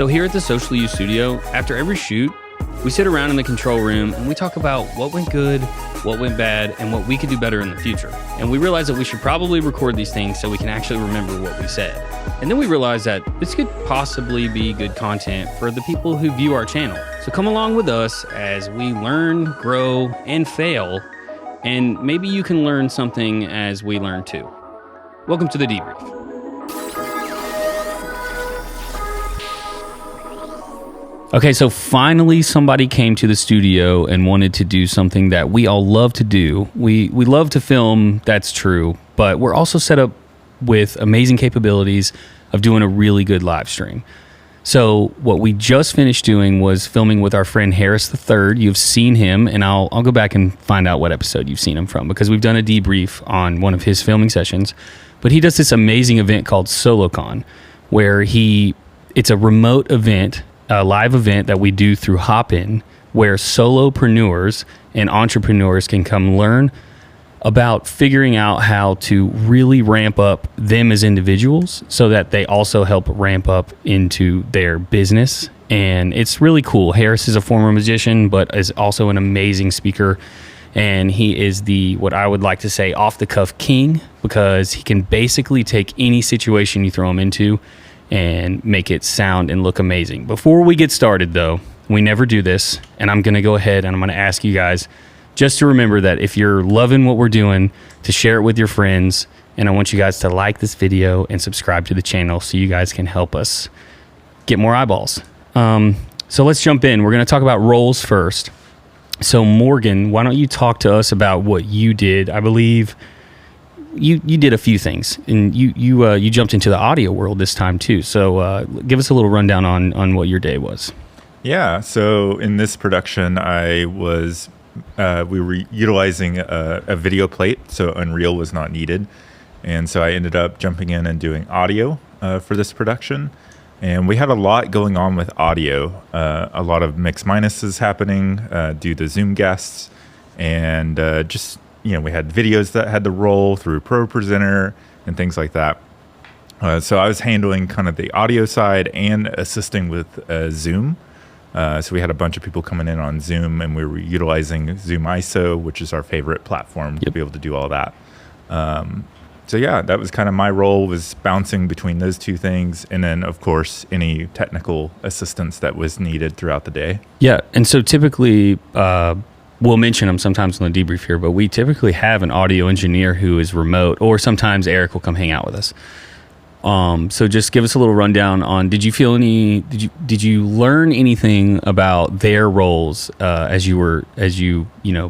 So here at the Socially Used Studio, after every shoot, we sit around in the control room and we talk about what went good, what went bad, and what we could do better in the future. And we realized that we should probably record these things so we can actually remember what we said. And then we realized that this could possibly be good content for the people who view our channel. So come along with us as we learn, grow, and fail, and maybe you can learn something as we learn too. Welcome to the Debrief. Okay, so finally somebody came to the studio and wanted to do something that we all love to do. We love to film, that's true, but we're also set up with amazing capabilities of doing a really good live stream. So what we just finished doing was filming with our friend Harris III. You've seen him, and I'll go back and find out what episode you've seen him from, because we've done a debrief on one of his filming sessions. But he does this amazing event called SoloCon, where it's a remote event, a live event that we do through Hopin, where solopreneurs and entrepreneurs can come learn about figuring out how to really ramp up them as individuals so that they also help ramp up into their business. And it's really cool. Harris is a former magician, but is also an amazing speaker. And he is what I would like to say, off-the-cuff king, because he can basically take any situation you throw him into and make it sound and look amazing. Before we get started, though, we never do this, and I'm going to go ahead and I'm going to ask you guys just to remember that if you're loving what we're doing, to share it with your friends, and I want you guys to like this video and subscribe to the channel so you guys can help us get more eyeballs. So let's jump in. We're going to talk about roles first. So Morgan, why don't you talk to us about what you did? I believe you did a few things, and you jumped into the audio world this time too. So give us a little rundown on what your day was. Yeah. So in this production, we were utilizing a video plate, so Unreal was not needed, and so I ended up jumping in and doing audio for this production. And we had a lot going on with audio, a lot of mix minuses happening due to Zoom guests, and we had videos that had to roll through ProPresenter and things like that. So I was handling kind of the audio side and assisting with Zoom. So we had a bunch of people coming in on Zoom, and we were utilizing Zoom ISO, which is our favorite platform to be able to do all that. So yeah, that was kind of my role, was bouncing between those two things. And then, of course, any technical assistance that was needed throughout the day. Yeah. And so typically, we'll mention them sometimes on the debrief here, but we typically have an audio engineer who is remote, or sometimes Eric will come hang out with us. So just give us a little rundown on, did you learn anything about their roles as you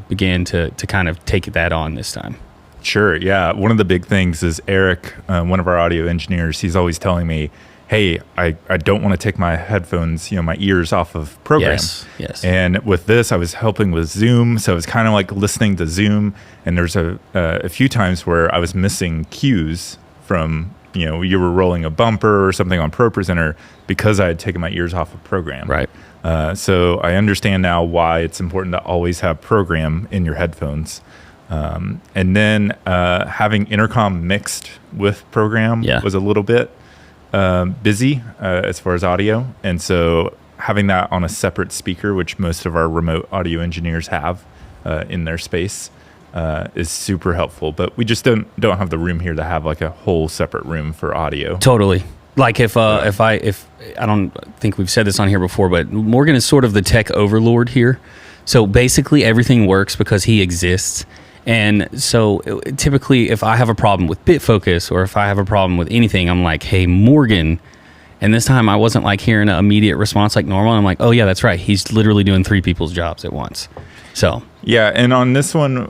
began to kind of take that on this time? Sure. Yeah. One of the big things is Eric, one of our audio engineers, he's always telling me, hey, I don't want to take my headphones, my ears off of program. Yes. And with this, I was helping with Zoom. So I was kind of like listening to Zoom. And there's a few times where I was missing cues from, you were rolling a bumper or something on ProPresenter because I had taken my ears off of program. Right. So I understand now why it's important to always have program in your headphones. And then having intercom mixed with program was a little bit busy as far as audio. And so having that on a separate speaker, which most of our remote audio engineers have in their space, is super helpful. But we just don't have the room here to have like a whole separate room for audio. Totally. Like if I don't think we've said this on here before, but Morgan is sort of the tech overlord here. So basically everything works because he exists. And so typically if I have a problem with bit focus, or if I have a problem with anything, I'm like, hey, Morgan. And this time I wasn't like hearing an immediate response like normal. I'm like, oh yeah, that's right. He's literally doing 3 people's jobs at once. So yeah. And on this one,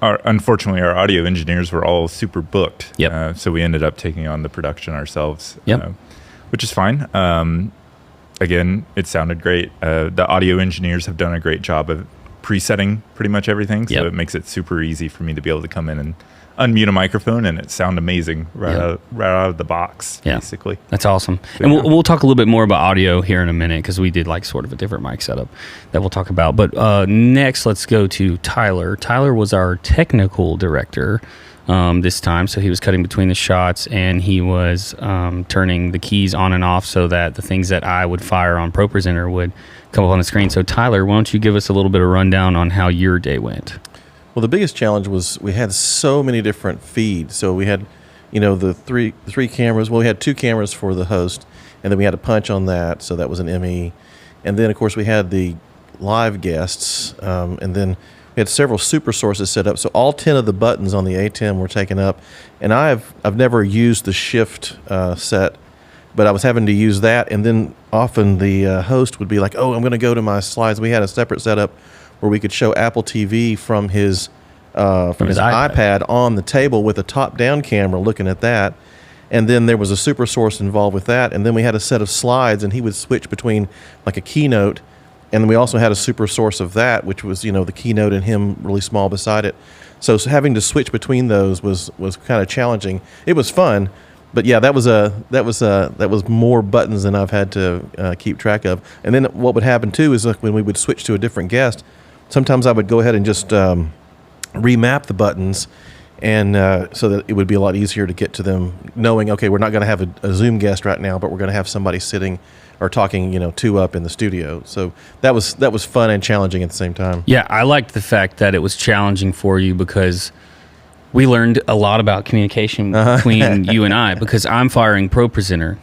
unfortunately our audio engineers were all super booked. Yep. So we ended up taking on the production ourselves, which is fine. Again, it sounded great. The audio engineers have done a great job of presetting pretty much everything, so it makes it super easy for me to be able to come in and unmute a microphone and it sound amazing right out of the box, basically. That's awesome. So, and we'll talk a little bit more about audio here in a minute, because we did like sort of a different mic setup that we'll talk about. But next, let's go to Tyler. Tyler was our technical director this time. So he was cutting between the shots, and he was turning the keys on and off so that the things that I would fire on ProPresenter would come up on the screen. So Tyler, why don't you give us a little bit of rundown on how your day went? Well, the biggest challenge was we had so many different feeds. So we had, the three cameras. Well, we had 2 cameras for the host, and then we had a punch on that, so that was an ME. And then, of course, we had the live guests, and then we had several super sources set up. So all 10 of the buttons on the A10 were taken up. And I've never used the shift set, but I was having to use that. And then often the host would be like, oh, I'm going to go to my slides. We had a separate setup where we could show Apple TV from his iPad on the table with a top-down camera looking at that. And then there was a super source involved with that. And then we had a set of slides, and he would switch between like a keynote. And then we also had a super source of that, which was, the keynote and him really small beside it. So having to switch between those was kind of challenging. It was fun, but yeah, that was more buttons than I've had to keep track of. And then what would happen too is like when we would switch to a different guest, sometimes I would go ahead and just remap the buttons, and so that it would be a lot easier to get to them, knowing, okay, we're not going to have a Zoom guest right now, but we're going to have somebody sitting or talking, 2 up in the studio. So that was fun and challenging at the same time. Yeah, I liked the fact that it was challenging for you because we learned a lot about communication between you and I, because I'm firing ProPresenter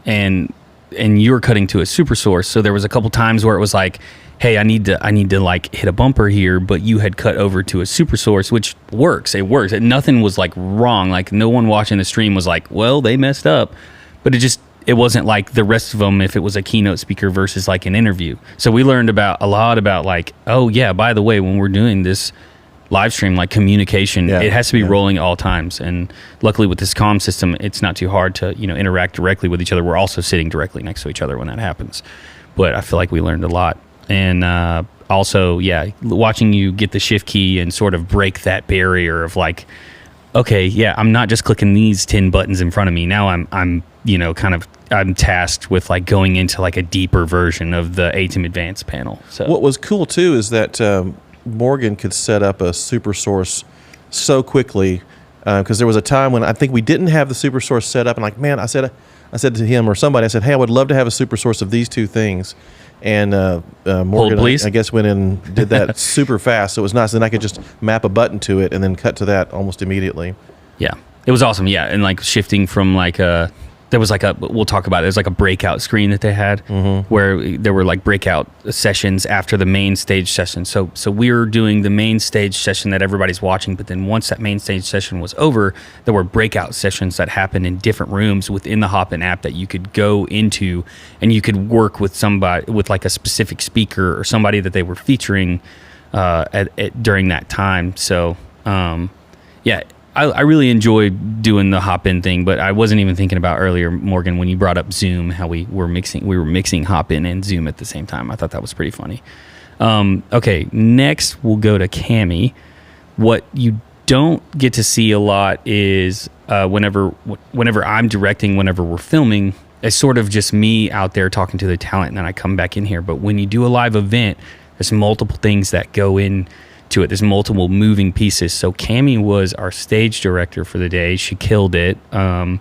and you're cutting to a super source. So there was a couple times where it was like, hey, I need to like hit a bumper here, but you had cut over to a super source, which works. It works. Nothing was like wrong. Like no one watching the stream was like, well, they messed up. But it wasn't like the rest of them if it was a keynote speaker versus like an interview. So we learned a lot about like, oh yeah, by the way, when we're doing this live stream, like communication, it has to be rolling at all times. And luckily with this comm system, it's not too hard to, interact directly with each other. We're also sitting directly next to each other when that happens. But I feel like we learned a lot. And also, watching you get the shift key and sort of break that barrier of like, okay, yeah, I'm not just clicking these 10 buttons in front of me. Now I'm tasked with like going into like a deeper version of the ATEM Advanced panel. So what was cool too is that Morgan could set up a super source so quickly, because there was a time when I think we didn't have the super source set up, and like, man, I said to him or somebody, I said, hey, I would love to have a super source of these 2 things. And Morgan, I guess, went in and did that super fast. So it was nice. Then I could just map a button to it and then cut to that almost immediately. Yeah, it was awesome. Yeah, and like shifting from like there was like we'll talk about it. There's like a breakout screen that they had where there were like breakout sessions after the main stage session. So we're doing the main stage session that everybody's watching, but then once that main stage session was over, there were breakout sessions that happened in different rooms within the Hopin app that you could go into, and you could work with somebody, with like a specific speaker or somebody that they were featuring during that time. So I really enjoyed doing the Hopin thing, but I wasn't even thinking about earlier, Morgan, when you brought up Zoom, how we were mixing Hopin and Zoom at the same time. I thought that was pretty funny. Okay, next we'll go to Cami. What you don't get to see a lot is whenever I'm directing, whenever we're filming, it's sort of just me out there talking to the talent, and then I come back in here. But when you do a live event, there's multiple things that go in to it. There's multiple moving pieces. So Cami was our stage director for the day. She killed it. And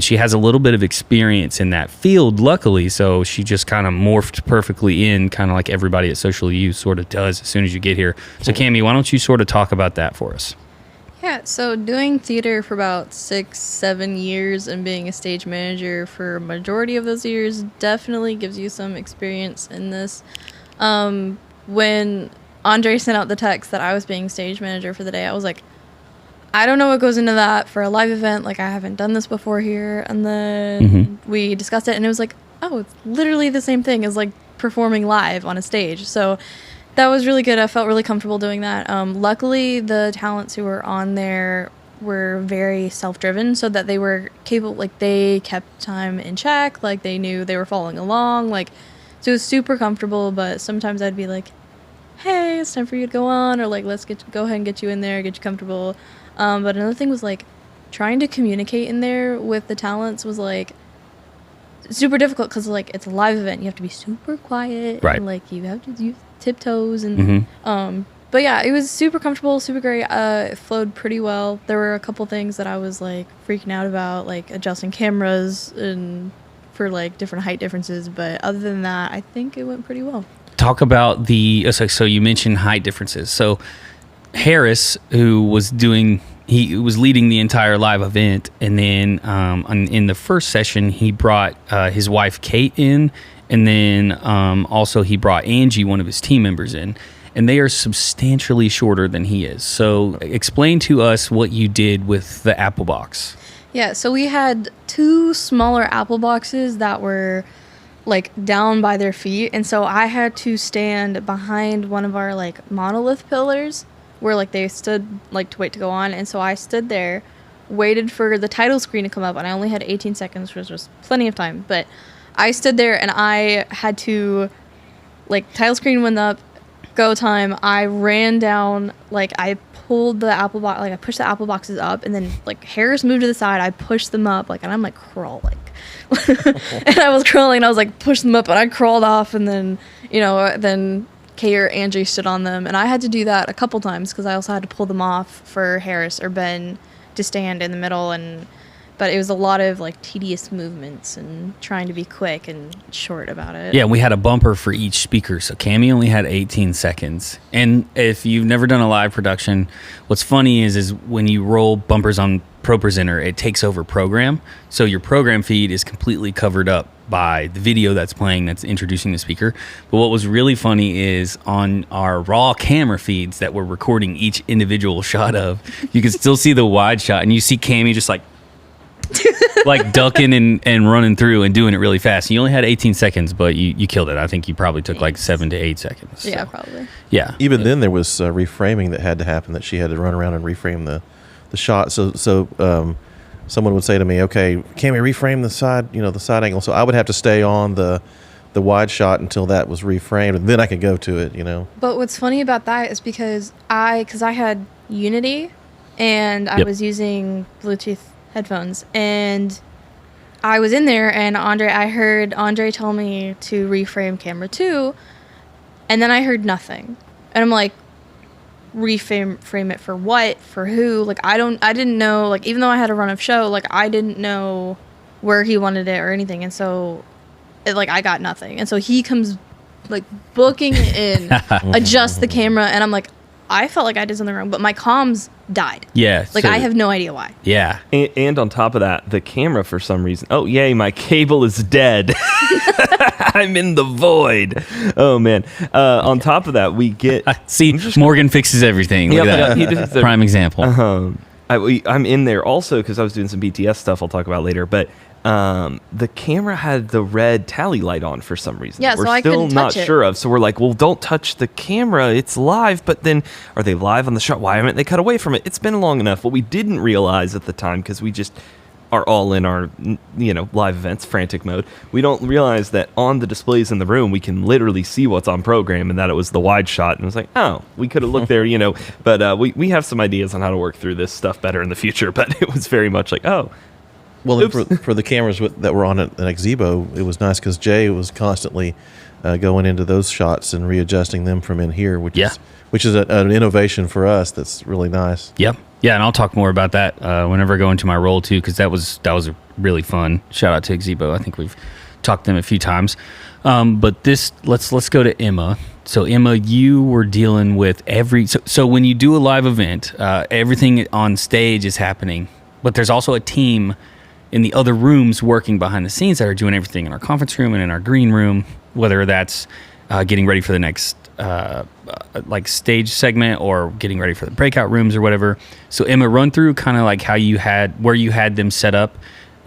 she has a little bit of experience in that field, luckily. So she just kind of morphed perfectly in, kind of like everybody at Social U sort of does as soon as you get here. So Cami, why don't you sort of talk about that for us? Yeah, so doing theater for about 6-7 years and being a stage manager for a majority of those years definitely gives you some experience in this. When Andre sent out the text that I was being stage manager for the day, I was like, I don't know what goes into that for a live event. Like, I haven't done this before here. And then we discussed it, and it was like, oh, it's literally the same thing as like performing live on a stage. So that was really good. I felt really comfortable doing that. Luckily, the talents who were on there were very self-driven, so that they were capable, like they kept time in check, like they knew they were following along, like, so it was super comfortable. But sometimes I'd be like, hey, it's time for you to go on, or like, let's go ahead and get you in there, get you comfortable. But another thing was like trying to communicate in there with the talents was like super difficult, because like it's a live event, you have to be super quiet, right? And like you have to use tiptoes and But yeah, it was super comfortable, super great. It flowed pretty well. There were a couple things that I was like freaking out about, like adjusting cameras and for like different height differences. But other than that, I think it went pretty well. Talk about so you mentioned height differences. So Harris, who was he was leading the entire live event, and then in the first session, he brought his wife Kate in, and then also he brought Angie, one of his team members, in. And they are substantially shorter than he is. So explain to us what you did with the Apple box. Yeah, so we had 2 smaller Apple boxes that were like down by their feet. And so I had to stand behind one of our like monolith pillars where like they stood like to wait to go on. And so I stood there, waited for the title screen to come up. And I only had 18 seconds, which was plenty of time. But I stood there and I had to, like, title screen went up, go time. I ran down, like I pulled the Apple box, like I pushed the Apple boxes up, and then like Harris moved to the side. I pushed them up, like, and I'm like crawling, and I was crawling, and I was like push them up, and I crawled off, and then then Kay or Angie stood on them, and I had to do that a couple times because I also had to pull them off for Harris or Ben to stand in the middle, but it was a lot of like tedious movements and trying to be quick and short about it. Yeah, we had a bumper for each speaker. So Cammie only had 18 seconds. And if you've never done a live production, what's funny is when you roll bumpers on ProPresenter, it takes over program. So your program feed is completely covered up by the video that's playing, that's introducing the speaker. But what was really funny is on our raw camera feeds that we're recording each individual shot of, you can still see the wide shot, and you see Cammie just like ducking and running through and doing it really fast. You only had 18 seconds, but you killed it. I think you probably took like 7 to 8 seconds. Yeah, so. probably. Yeah. Even then, there was reframing that had to happen. That she had to run around and reframe the shot. So someone would say to me, "Okay, can we reframe the side? The side angle?" So I would have to stay on the wide shot until that was reframed, and then I could go to it. But what's funny about that is because I had Unity, and I was using Bluetooth headphones, and I was in there, and I heard Andre tell me to reframe camera 2, and then I heard nothing, and I'm like, frame it for what, for who? Like I didn't know, like even though I had a run of show, like I didn't know where he wanted it or anything, and so I got nothing, and so he comes like booking it in, adjust the camera, and I'm like, I felt like I did something wrong, but my comms died. Yeah. Like, I have no idea why. Yeah. And on top of that, the camera, for some reason, oh, yay, my cable is dead. I'm in the void. Oh, man. On top of that, we get... See, Morgan fixes everything. Look at that. Prime example. I'm in there also because I was doing some BTS stuff I'll talk about later, but the camera had the red tally light on for some reason. Yeah, we're so I still couldn't not touch it. sure of. So we're like, well, don't touch the camera. It's live. But then are they live on the shot? Why haven't they cut away from it? It's been long enough. What we didn't realize at the time, because we just are all in our live events frantic mode, we don't realize that on the displays in the room we can literally see what's on program, and that it was the wide shot. And it was like, oh, we could have looked there, but we have some ideas on how to work through this stuff better in the future. But it was very much like, oh. Well, for the cameras that were on an Exebo, it was nice because Jay was constantly going into those shots and readjusting them from in here, which is an innovation for us. That's really nice. Yep. Yeah, and I'll talk more about that whenever I go into my role too, because that was really fun. Shout out to Exebo. I think we've talked to them a few times. But let's go to Emma. So Emma, you were dealing with so when you do a live event, everything on stage is happening, but there's also a team in the other rooms working behind the scenes that are doing everything in our conference room and in our green room, whether that's getting ready for the next stage segment or getting ready for the breakout rooms or whatever. So Emma, run through kind of like where you had them set up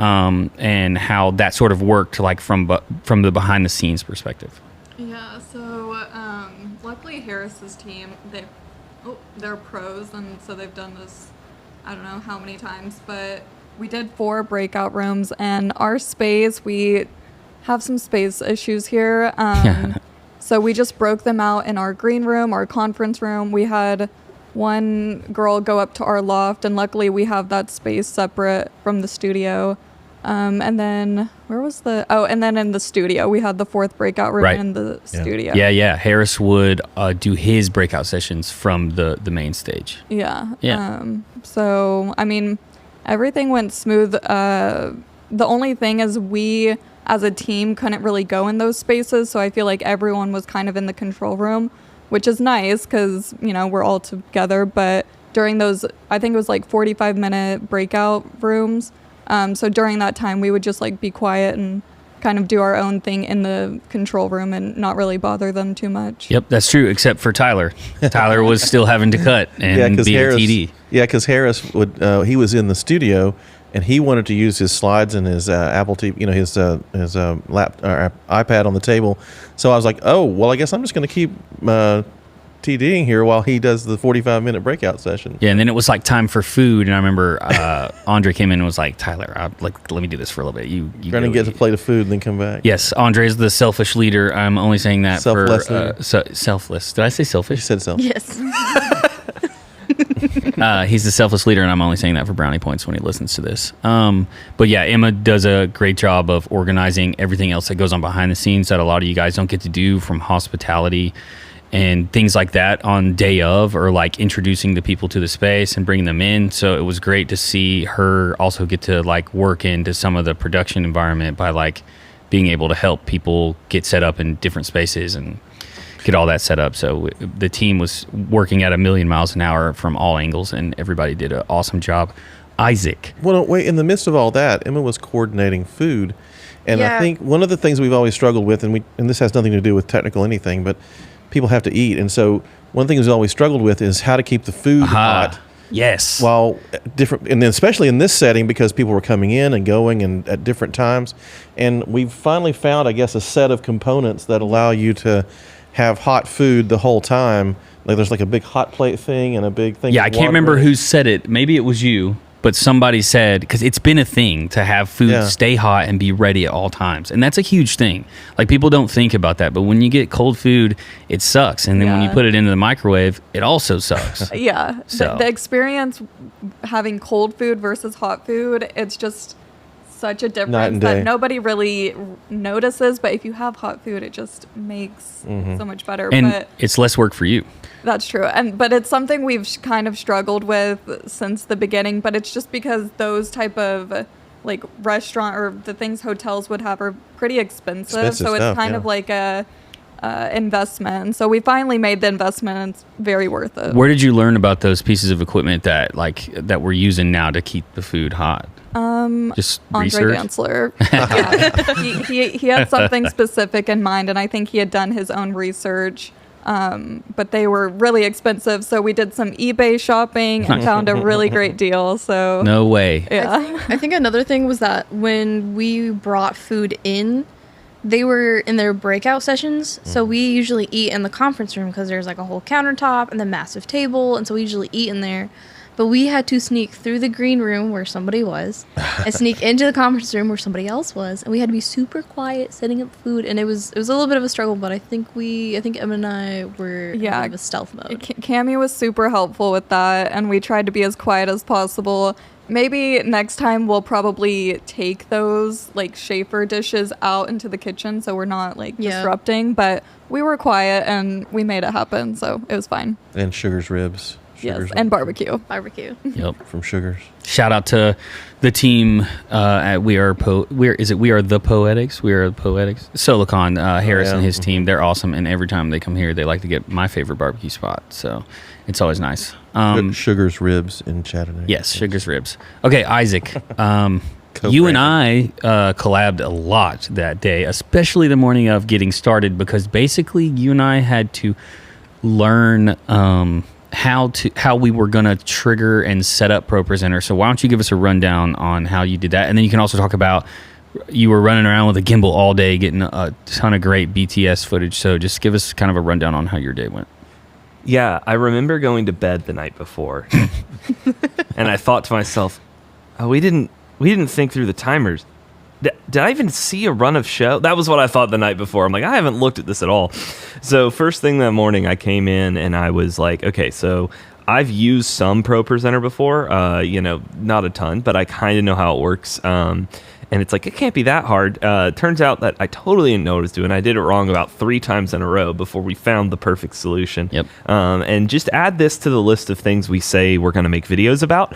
and how that sort of worked, like from the behind the scenes perspective. Yeah, so luckily Harris's team, they're pros, and so they've done this I don't know how many times, but we did 4 breakout rooms, and our space, we have some space issues here. So we just broke them out in our green room, our conference room. We had one girl go up to our loft, and luckily we have that space separate from the studio. And then where was and then in the studio, we had the 4th breakout room Right. in the studio. Yeah. Harris would do his breakout sessions from the main stage. Yeah. Yeah. So, I mean, everything went smooth. The only thing is we, as a team, couldn't really go in those spaces. So I feel like everyone was kind of in the control room, which is nice because, we're all together. But during those, I think it was like 45-minute breakout rooms. So during that time, we would just like be quiet and kind of do our own thing in the control room and not really bother them too much. Yep, that's true, except for Tyler. Tyler was still having to cut and be a TD. Yeah, because Harris would he was in the studio and he wanted to use his slides and his Apple TV, his iPad on the table. So I was like, oh, well, I guess I'm just going to keep TDing here while he does the 45-minute breakout session. Yeah, and then it was like time for food, and I remember Andre came in and was like, Tyler, let me do this for a little bit. You trying to get a plate of food and then come back. Yes, Andre's the selfish leader. I'm only saying that Selfless for selfless. Did I say selfish? You said selfish. Yes. He's the selfless leader, and I'm only saying that for brownie points when he listens to this. But yeah, Emma does a great job of organizing everything else that goes on behind the scenes that a lot of you guys don't get to do, from hospitality and things like that on day of, or like introducing the people to the space and bringing them in. So it was great to see her also get to like work into some of the production environment by like being able to help people get set up in different spaces and get all that set up. So the team was working at 1,000,000 miles an hour from all angles, and everybody did an awesome job. Isaac. Well, wait, in the midst of all that, Emma was coordinating food. And Yeah. I think one of the things we've always struggled with, and this has nothing to do with technical anything, but people have to eat. And so one thing we've always struggled with is how to keep the food hot. Yes. While different, and then especially in this setting, because people were coming in and going and at different times. And we've finally found, I guess, a set of components that allow you to have hot food the whole time. Like there's like a big hot plate thing and a big thing. Yeah, of I can't water remember in it. who said it. Maybe it was you, but somebody said, because it's been a thing to have food stay hot and be ready at all times. And that's a huge thing. Like people don't think about that, but when you get cold food, it sucks. And then when you put it into the microwave, it also sucks. Yeah. So. The experience having cold food versus hot food, it's just such a Night difference and day. that nobody really notices. But if you have hot food, it just makes it so much better. And but it's less work for you. that's true. But it's something we've kind of struggled with since the beginning. But it's just because those type of like restaurant or the things hotels would have are pretty expensive. Expensive So it's stuff, kind yeah. of like a investment. So we finally made the investment, and it's very worth it. Where did you learn about those pieces of equipment that we're using now to keep the food hot? Just Andre research. Dantzler. Yeah. He had something specific in mind, and I think he had done his own research. But they were really expensive, so we did some eBay shopping and found a really great deal. So No way. yeah, I think another thing was that when we brought food in, they were in their breakout sessions. So we usually eat in the conference room because there's like a whole countertop and the massive table. And so we usually eat in there. But we had to sneak through the green room where somebody was and sneak into the conference room where somebody else was. And we had to be super quiet setting up food. And it was a little bit of a struggle, but I think Emma and I were in a bit of a stealth mode. Cammy was super helpful with that, and we tried to be as quiet as possible. Maybe next time we'll probably take those like Schaefer dishes out into the kitchen so we're not like disrupting. But we were quiet and we made it happen, so it was fine. And Sugar's ribs. Yes, and barbecue. Barbecue. Yep. From Sugar's. Shout out to the team at We Are the Poetics. Silicon, Harris and his team. They're awesome, and every time they come here, they like to get my favorite barbecue spot. So it's always nice. Sugar's ribs in Chattanooga. Yes, Sugar's ribs. Okay, Isaac. You and I collabed a lot that day, especially the morning of getting started, because basically you and I had to learn how we were going to trigger and set up ProPresenter. So why don't you give us a rundown on how you did that? And then you can also talk about you were running around with a gimbal all day getting a ton of great BTS footage. So just give us kind of a rundown on how your day went. Yeah, I remember going to bed the night before, and I thought to myself, "Oh, we didn't think through the timers. Did I even see a run of show?" That was what I thought the night before. I'm like, I haven't looked at this at all. So first thing that morning, I came in and I was like, okay, so I've used some ProPresenter before, not a ton, but I kind of know how it works. And it's like, it can't be that hard. Turns out that I totally didn't know what I was doing. I did it wrong about 3 times in a row before we found the perfect solution. Yep. And just add this to the list of things we say we're going to make videos about,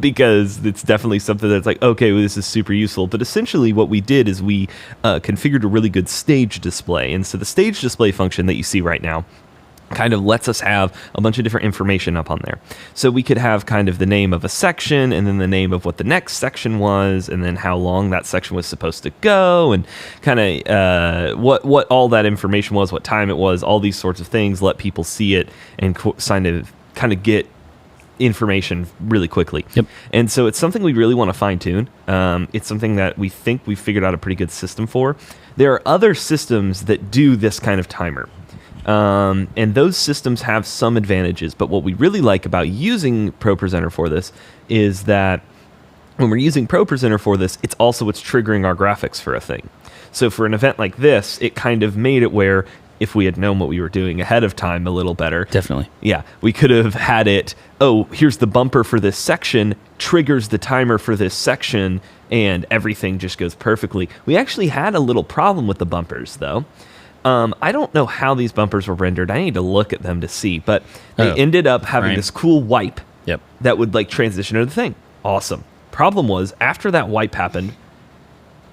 because it's definitely something that's like, okay, well, this is super useful. But essentially what we did is we configured a really good stage display. And so the stage display function that you see right now kind of lets us have a bunch of different information up on there. So we could have kind of the name of a section, and then the name of what the next section was, and then how long that section was supposed to go, and kind of what all that information was, what time it was, all these sorts of things, let people see it and kind of get information really quickly. Yep. And so it's something we really want to fine tune. It's something that we think we've figured out a pretty good system for. There are other systems that do this kind of timer. And those systems have some advantages, but what we really like about using ProPresenter for this is that when we're using ProPresenter for this, it's also what's triggering our graphics for a thing. So for an event like this, it kind of made it where if we had known what we were doing ahead of time a little better. Definitely. Yeah, we could have had it, oh, here's the bumper for this section, triggers the timer for this section, and everything just goes perfectly. We actually had a little problem with the bumpers, though. I don't know how these bumpers were rendered. I need to look at them to see, but they ended up having this cool wipe that would like transition to the thing. Awesome. Problem was, after that wipe happened,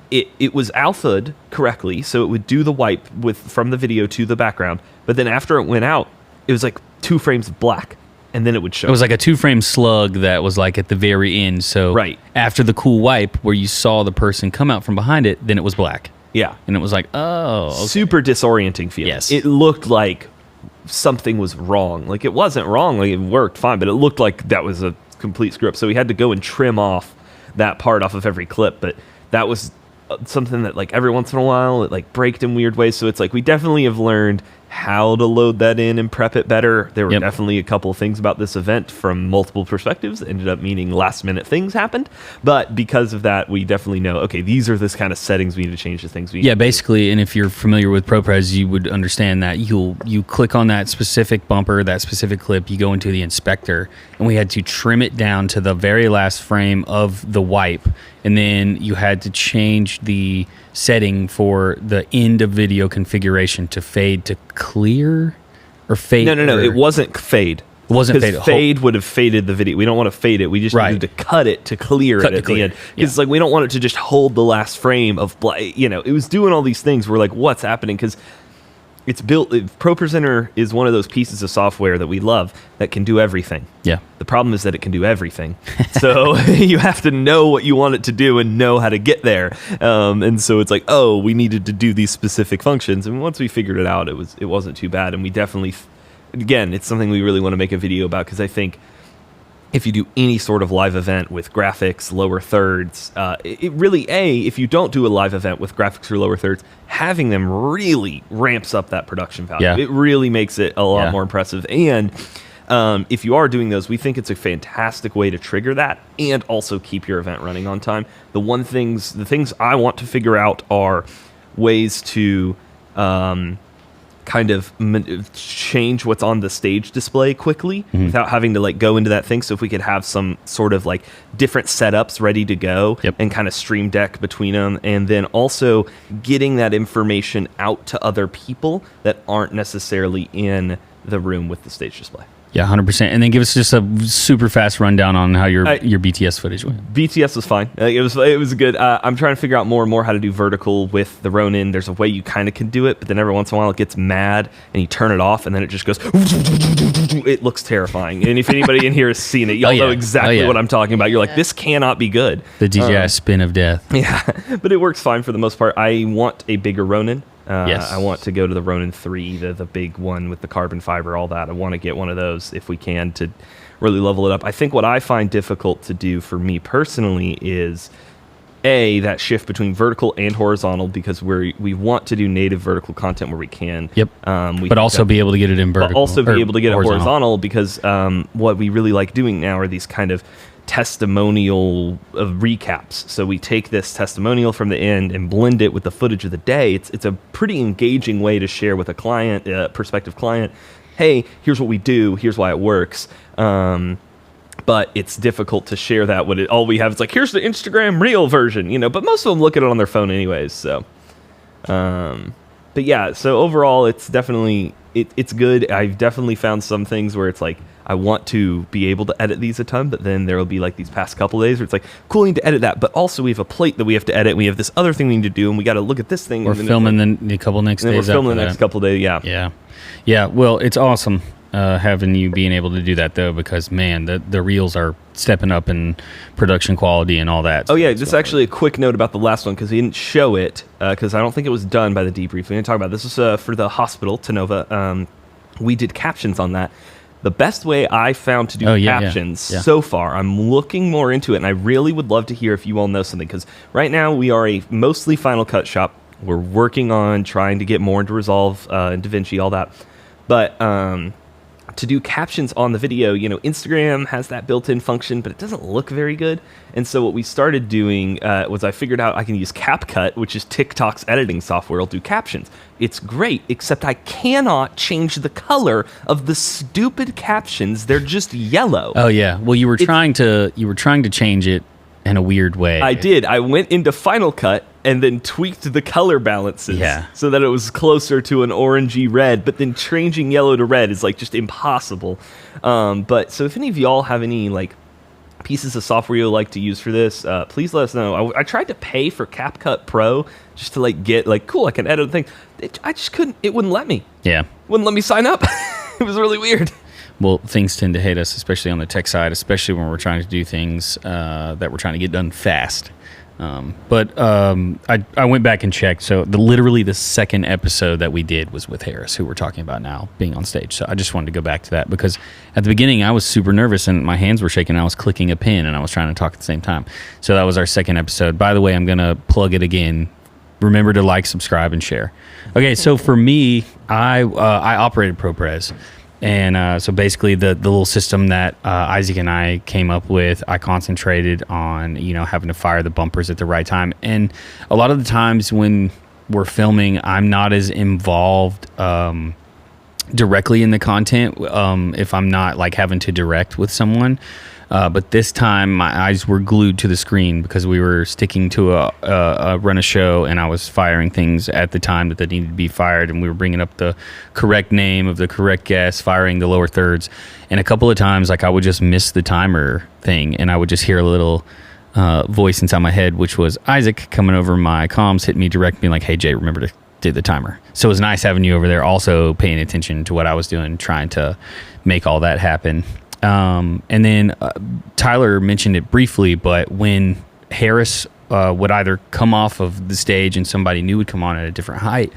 it was alpha'd correctly, so it would do the wipe from the video to the background, but then after it went out, it was like 2 frames of black, and then it would show. It was like a 2-frame slug that was like at the very end, so after the cool wipe where you saw the person come out from behind it, then it was black. Yeah. And it was like, oh, okay. Super disorienting feeling. Yes. It looked like something was wrong. Like, it wasn't wrong. Like, it worked fine, but it looked like that was a complete screw up. So we had to go and trim off that part off of every clip. But that was something that, like, every once in a while, it, like, braked in weird ways. So it's like we definitely have learned how to load that in and prep it better. There were definitely a couple of things about this event from multiple perspectives. Ended up meaning last minute things happened. But because of that, we definitely know, okay, these are this kind of settings we need to change, the things we need to basically, and if you're familiar with ProPres, you would understand that you click on that specific bumper, that specific clip, you go into the inspector, and we had to trim it down to the very last frame of the wipe, and then you had to change the setting for the end of video configuration to fade to clear or fade. No. It wasn't fade. It wasn't fade. Fade would have faded the video. We don't want to fade it. We just needed to cut it to clear it at the end. Because it's like we don't want it to just hold the last frame of, it was doing all these things. We're like, what's happening? Because it's built. ProPresenter is one of those pieces of software that we love that can do everything. Yeah. The problem is that it can do everything. So you have to know what you want it to do and know how to get there. And so it's like, oh, we needed to do these specific functions. And once we figured it out, it wasn't too bad. And we definitely, again, it's something we really want to make a video about, because I think if you do any sort of live event with graphics, lower thirds, it really, if you don't do a live event with graphics or lower thirds, having them really ramps up that production value. Yeah. It really makes it a lot more impressive. And if you are doing those, we think it's a fantastic way to trigger that and also keep your event running on time. The things I want to figure out are ways to kind of change what's on the stage display quickly without having to like go into that thing. So if we could have some sort of like different setups ready to go and kind of stream deck between them, and then also getting that information out to other people that aren't necessarily in the room with the stage display. Yeah, 100%. And then give us just a super fast rundown on how your BTS footage went. BTS was fine. It was good. I'm trying to figure out more and more how to do vertical with the Ronin. There's a way you kind of can do it, but then every once in a while it gets mad and you turn it off and then it just goes. It looks terrifying. And if anybody in here has seen it, y'all know exactly what I'm talking about. You're like, this cannot be good. The DJI spin of death. Yeah, but it works fine for the most part. I want a bigger Ronin. I want to go to the Ronin 3, the big one with the carbon fiber, all that. I want to get one of those if we can to really level it up. I think what I find difficult to do for me personally is that shift between vertical and horizontal, because we want to do native vertical content where we can. Yep. But also be able to get it in vertical. But also be able to get it horizontal, because what we really like doing now are these kind of testimonial of recaps. So we take this testimonial from the end and blend it with the footage of the day. It's a pretty engaging way to share with a client, prospective client, hey, here's what we do, here's why it works. but it's difficult to share that when all we have is like, here's the Instagram Reel version, but most of them look at it on their phone anyways. So, but yeah, so overall it's definitely, it's good. I've definitely found some things where it's like, I want to be able to edit these a ton, but then there will be like these past couple days where it's like, cool, I need to edit that, but also we have a plate that we have to edit. We have this other thing we need to do, and we got to look at this thing. We're filming the couple next days. We're filming the next couple days. Yeah. Well, it's awesome having you being able to do that though, because man, the reels are stepping up in production quality and all that. Oh yeah, just actually a quick note about the last one because he didn't show it because I don't think it was done by the debrief. We're going to talk about this. This is for the hospital, Tenova. We did captions on that. The best way I found to do captions so far, I'm looking more into it, and I really would love to hear if you all know something, because right now we are a mostly Final Cut shop. We're working on trying to get more into Resolve and DaVinci, all that. But to do captions on the video, Instagram has that built-in function, but it doesn't look very good. And so what we started doing was I figured out I can use CapCut, which is TikTok's editing software, will do captions. It's great, except I cannot change the color of the stupid captions. They're just yellow. Oh yeah. Well, you were trying to change it in a weird way. I did. I went into Final Cut and then tweaked the color balances so that it was closer to an orangey red, but then changing yellow to red is like just impossible. But so if any of y'all have any like pieces of software you'd like to use for this, please let us know. I tried to pay for CapCut Pro just to like get like, cool, I can edit things. I just couldn't, it wouldn't let me. Yeah. Wouldn't let me sign up. It was really weird. Well, things tend to hate us, especially on the tech side, especially when we're trying to do things that we're trying to get done fast. But I went back and checked. So literally the second episode that we did was with Harris, who we're talking about now, being on stage. So I just wanted to go back to that because at the beginning I was super nervous and my hands were shaking. I was clicking a pen and I was trying to talk at the same time. So that was our second episode. By the way, I'm going to plug it again. Remember to like, subscribe, and share. Okay, so for me, I operated ProPres. And so basically the little system that Isaac and I came up with, I concentrated on, having to fire the bumpers at the right time. And a lot of the times when we're filming, I'm not as involved directly in the content if I'm not like having to direct with someone. But this time my eyes were glued to the screen because we were sticking to a run a show, and I was firing things at the time that they needed to be fired, and we were bringing up the correct name of the correct guest, firing the lower thirds. And a couple of times, like I would just miss the timer thing, and I would just hear a little voice inside my head, which was Isaac coming over my comms, hit me, direct me like, "Hey Jay, remember to do the timer." So it was nice having you over there, also paying attention to what I was doing, trying to make all that happen. And then Tyler mentioned it briefly, but when Harris would either come off of the stage and somebody new would come on at a different height,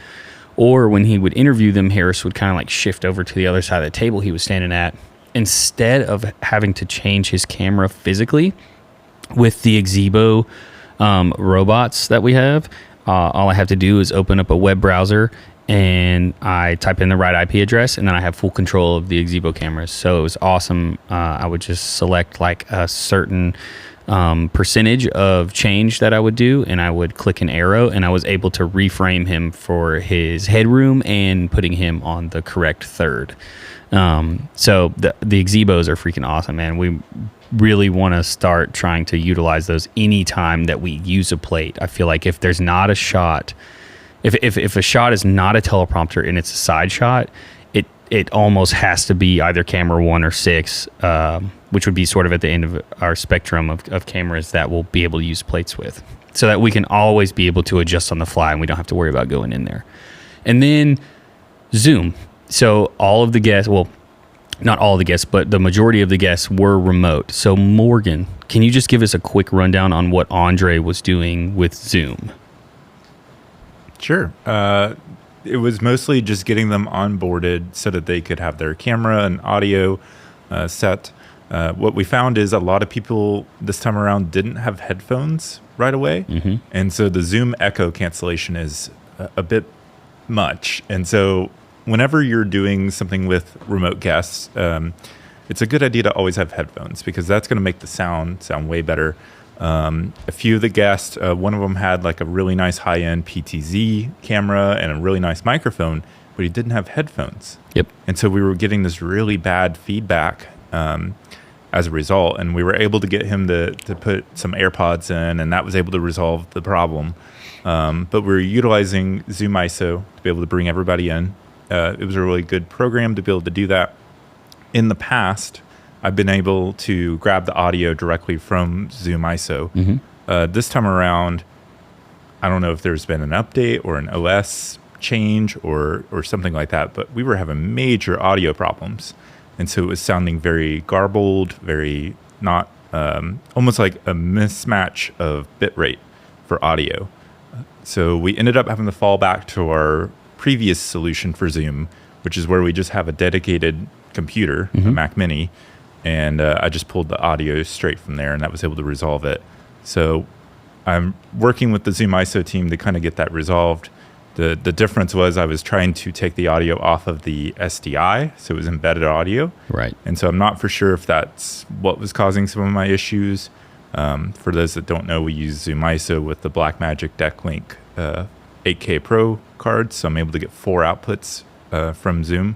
or when he would interview them, Harris would kind of like shift over to the other side of the table he was standing at. Instead of having to change his camera physically with the Gazebo robots that we have, all I have to do is open up a web browser and I type in the right IP address, and then I have full control of the Gazebo cameras. So it was awesome. I would just select like a certain percentage of change that I would do, and I would click an arrow, and I was able to reframe him for his headroom and putting him on the correct third. So the Gazebos are freaking awesome, man. We really want to start trying to utilize those anytime that we use a plate. I feel like if there's not a shot, if a shot is not a teleprompter and it's a side shot, it almost has to be either camera 1 or 6, which would be sort of at the end of our spectrum of cameras that we'll be able to use plates with, so that we can always be able to adjust on the fly and we don't have to worry about going in there. And then Zoom. So all of the guests, well, not all of the guests, but the majority of the guests were remote. So Morgan, can you just give us a quick rundown on what Andre was doing with Zoom? Sure. It was mostly just getting them onboarded so that they could have their camera and audio set. What we found is a lot of people this time around didn't have headphones right away. Mm-hmm. And so the Zoom echo cancellation is a bit much. And so whenever you're doing something with remote guests, it's a good idea to always have headphones, because that's going to make the sound way better. A few of the guests, one of them had like a really nice high-end PTZ camera and a really nice microphone, but he didn't have headphones. Yep. And so we were getting this really bad feedback. as a result. And we were able to get him to put some AirPods in, and that was able to resolve the problem. But we're utilizing Zoom ISO to be able to bring everybody in. It was a really good program to be able to do that. In the past, I've been able to grab the audio directly from Zoom ISO. This time around, I don't know if there's been an update or an OS change or something like that, but we were having major audio problems. And so it was sounding very garbled, very not, almost like a mismatch of bitrate for audio. So we ended up having to fall back to our previous solution for Zoom, which is where we just have a dedicated computer, a Mac Mini, and I just pulled the audio straight from there, and that was able to resolve it. So I'm working with the Zoom ISO team to kind of get that resolved. The difference was I was trying to take the audio off of the SDI, so it was embedded audio. Right. And so I'm not for sure if that's what was causing some of my issues. For those that don't know, we use Zoom ISO with the Blackmagic DeckLink 8K Pro cards, so I'm able to get 4 outputs from Zoom.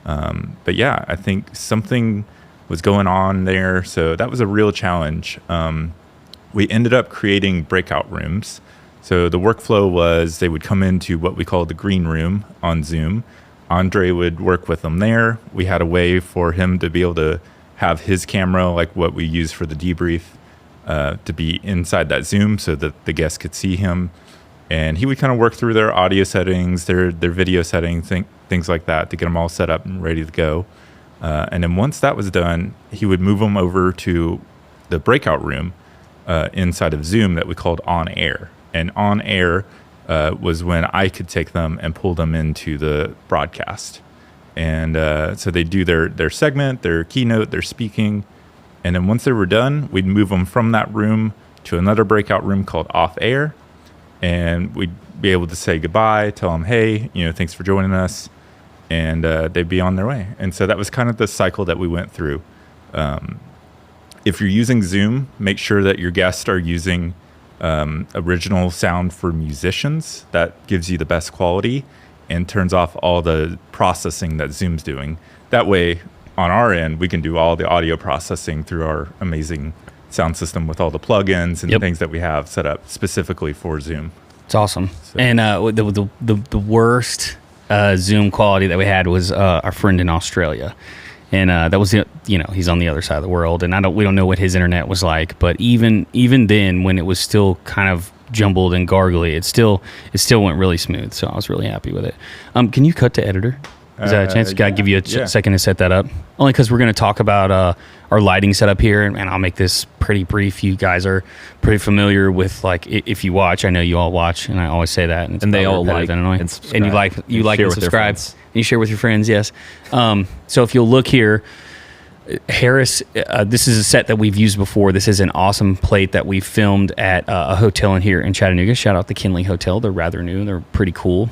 But yeah, I think something was going on there, so that was a real challenge. We ended up creating breakout rooms. So the workflow was they would come into what we call the green room on Zoom. Andre would work with them there. We had a way for him to be able to have his camera, like what we use for the debrief, to be inside that Zoom so that the guests could see him. And he would kind of work through their audio settings, their video settings, things like that to get them all set up and ready to go. And then once that was done, he would move them over to the breakout room inside of Zoom that we called On Air. And On Air was when I could take them and pull them into the broadcast. And so they do their segment, their keynote, their speaking. And then once they were done, we'd move them from that room to another breakout room called Off Air. And we'd be able to say goodbye, tell them, hey, thanks for joining us. And they'd be on their way. And so that was kind of the cycle that we went through. If you're using Zoom, make sure that your guests are using original sound for musicians. That gives you the best quality and turns off all the processing that Zoom's doing. That way, on our end, we can do all the audio processing through our amazing sound system with all the plugins and things that we have set up specifically for Zoom. It's awesome. So. And the worst Zoom quality that we had was our friend in Australia. And that was he's on the other side of the world, and we don't know what his internet was like. But even then, when it was still kind of jumbled and gargly, it still went really smooth. So I was really happy with it. Can you cut to editor? Is that a chance? Can I give you a second to set that up? Only because we're going to talk about our lighting setup here, and I'll make this pretty brief. You guys are pretty familiar with, like, if you watch. I know you all watch, and I always say that. And they all like and subscribe. And you like and subscribe. And you share with your friends, yes. So if you'll look here, Harris, this is a set that we've used before. This is an awesome plate that we filmed at a hotel in here in Chattanooga. Shout out the Kinley Hotel. They're rather new. They're pretty cool.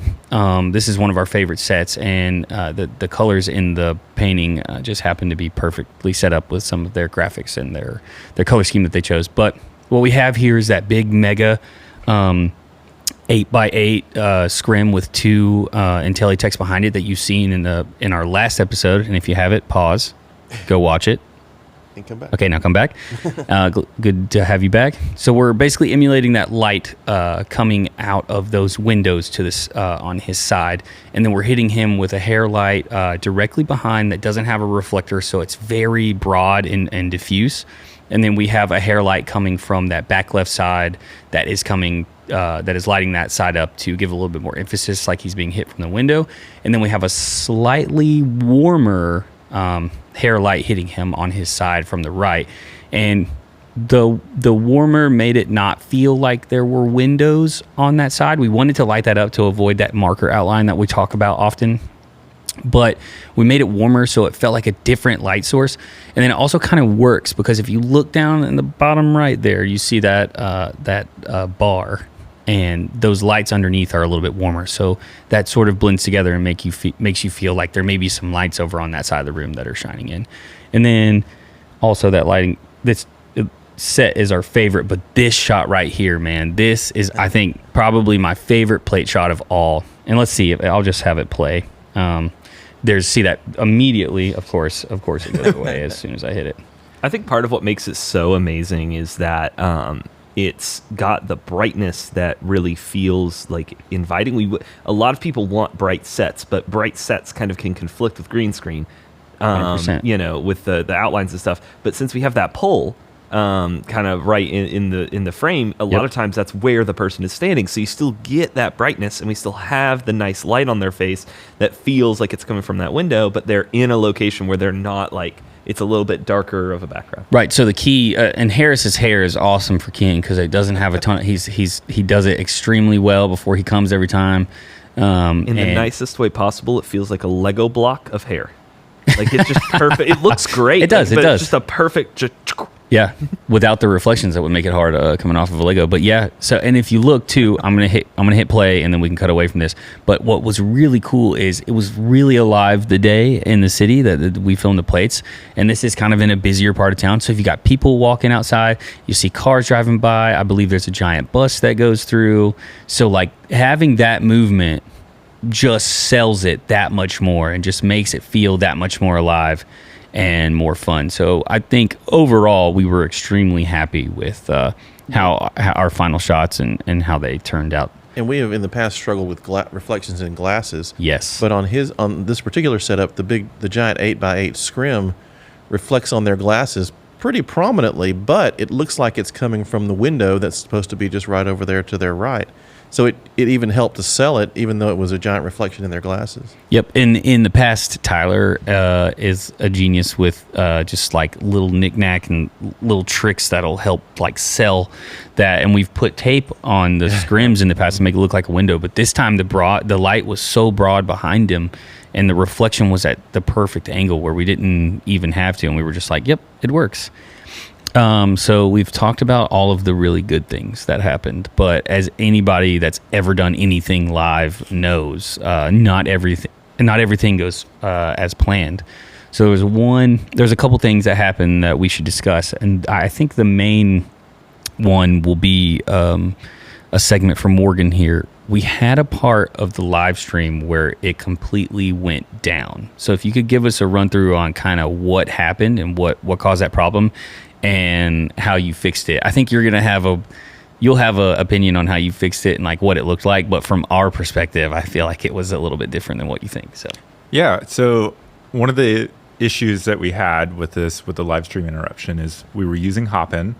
This is one of our favorite sets, and the colors in the painting just happen to be perfectly set up with some of their graphics and their color scheme that they chose. But what we have here is that big mega 8x8 scrim with 2 IntelliText behind it that you've seen in our last episode. And if you have it, pause. Go watch it. And come back. Okay, now come back. Good to have you back. So we're basically emulating that light coming out of those windows to this on his side, and then we're hitting him with a hair light directly behind that doesn't have a reflector, so it's very broad and diffuse. And then we have a hair light coming from that back left side that is coming. That is lighting that side up to give a little bit more emphasis, like he's being hit from the window. And then we have a slightly warmer hair light hitting him on his side from the right, and the warmer made it not feel like there were windows on that side. We wanted to light that up to avoid that marker outline that we talk about often, but we made it warmer so it felt like a different light source. And then it also kind of works because if you look down in the bottom right there, you see that bar, and those lights underneath are a little bit warmer. So that sort of blends together and makes you feel like there may be some lights over on that side of the room that are shining in. And then also that lighting, this set is our favorite, but this shot right here, man, this is, I think, probably my favorite plate shot of all. And let's see, I'll just have it play. See that immediately, of course it goes away as soon as I hit it. I think part of what makes it so amazing is that it's got the brightness that really feels like inviting. A lot of people want bright sets, but bright sets kind of can conflict with green screen, 100%. With the outlines and stuff. But since we have that pole kind of right in the frame, a lot of times that's where the person is standing. So you still get that brightness, and we still have the nice light on their face that feels like it's coming from that window, but they're in a location where they're not like, it's a little bit darker of a background. Right. So the key, and Harris's hair is awesome for keying because it doesn't have a ton. He does it extremely well before he comes every time. In the nicest way possible, it feels like a Lego block of hair. Like it's just perfect. It looks great. It does. But It does. It's just a perfect. Yeah, without the reflections that would make it hard coming off of a Lego. But yeah, so and if you look too, I'm gonna hit play and then we can cut away from this. But what was really cool is it was really alive the day in the city that we filmed the plates, and this is kind of in a busier part of town. So if you got people walking outside, you see cars driving by. I believe there's a giant bus that goes through. So like having that movement just sells it that much more and just makes it feel that much more alive and more fun. So I think overall we were extremely happy with how our final shots and how they turned out. And we have in the past struggled with reflections in glasses. Yes. But on this particular setup, the giant 8x8 scrim reflects on their glasses pretty prominently, but it looks like it's coming from the window that's supposed to be just right over there to their right. So it even helped to sell it, even though it was a giant reflection in their glasses. Yep. In the past, Tyler is a genius with just like little knick-knack and little tricks that'll help like sell that. And we've put tape on the scrims in the past to make it look like a window. But this time the light was so broad behind him and the reflection was at the perfect angle where we didn't even have to. And we were just like, yep, it works. So we've talked about all of the really good things that happened, but as anybody that's ever done anything live knows, not everything goes as planned. So there's a couple things that happened that we should discuss, and I think the main one will be a segment from Morgan here. We had a part of the live stream where it completely went down. So if you could give us a run through on kind of what happened and what caused that problem and how you fixed it. I think you'll have a opinion on how you fixed it and like what it looked like, but from our perspective, I feel like it was a little bit different than what you think. So yeah, so one of the issues that we had with the live stream interruption is we were using Hopin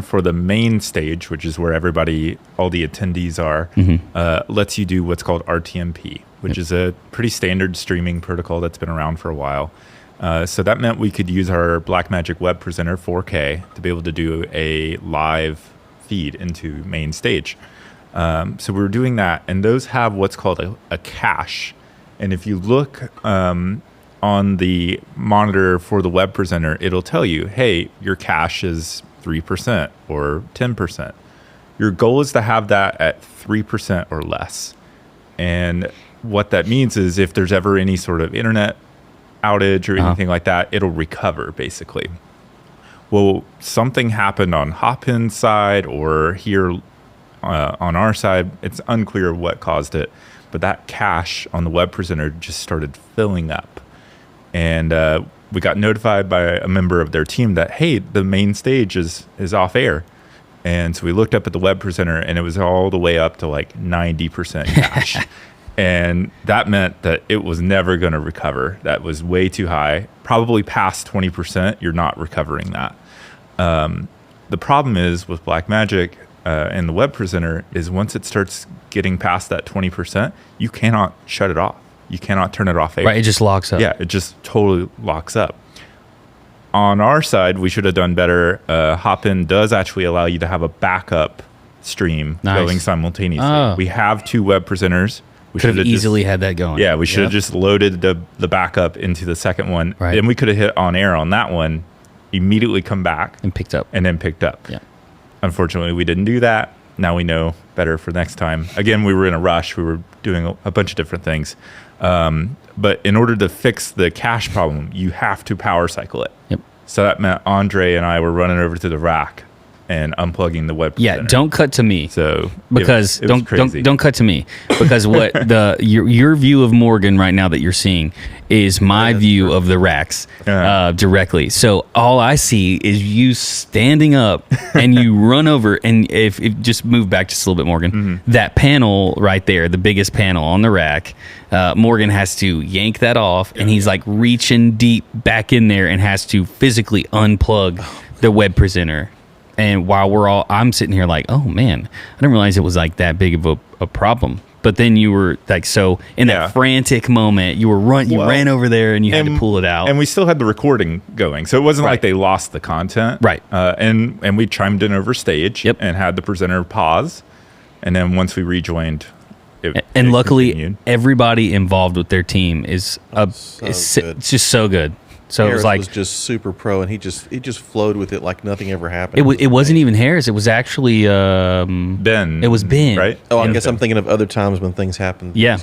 for the main stage, which is where all the attendees are, lets you do what's called RTMP, which is a pretty standard streaming protocol that's been around for a while. So that meant we could use our Blackmagic Web Presenter 4K to be able to do a live feed into main stage. So we were doing that, and those have what's called a cache. And if you look on the monitor for the Web Presenter, it'll tell you, hey, your cache is 3% or 10%. Your goal is to have that at 3% or less. And what that means is if there's ever any sort of internet outage or anything like that, it'll recover basically. Well, something happened on Hopin's side or here on our side. It's unclear what caused it, but that cache on the Web Presenter just started filling up. And we got notified by a member of their team that, hey, the main stage is off air. And so we looked up at the Web Presenter and it was all the way up to like 90% cache. And that meant that it was never going to recover. That was way too high. Probably past 20%, you're not recovering that. The problem is with Blackmagic and the Web Presenter is once it starts getting past that 20%, you cannot shut it off. You cannot turn it off air. right, it just locks up. Yeah, it just totally locks up. On our side, we should have done better. Hopin does actually allow you to have a backup stream going simultaneously. Oh. We have two Web Presenters. We Could have easily had that going. Yeah, we should have just loaded the backup into the second one. Right. And we could have hit on air on that one, immediately come back. And picked up. And then picked up. Yeah. Unfortunately, we didn't do that. Now we know better for next time. Again, we were in a rush. We were doing a bunch of different things. But in order to fix the cache problem, you have to power cycle it. Yep. So that meant Andre and I were running over to the rack and unplugging the web Yeah, presenter. don't cut to me. So Because it was crazy. don't cut to me, because what your view of Morgan right now that you're seeing is my view of the racks directly. So all I see is you standing up and you run over, and if just move back just a little bit, Morgan. That panel right there, the biggest panel on the rack, Morgan has to yank that off, and he's like reaching deep back in there and has to physically unplug the web presenter. And while I'm sitting here like, oh man, I didn't realize it was like that big of a problem. But then you were like, so in that frantic moment, you ran over there and you had to pull it out. And we still had the recording going, so it wasn't like they lost the content, Right. And we chimed in over stage, Yep. and had the presenter pause, and then once we rejoined, it luckily, continued. everybody involved with their team is good. it's just so good. So Harris it was like was just super pro, and he just flowed with it like nothing ever happened. it wasn't even Harris. It was actually Ben. It was Ben, right? Oh, I Yeah. guess I'm thinking of other times when things happen. Yeah.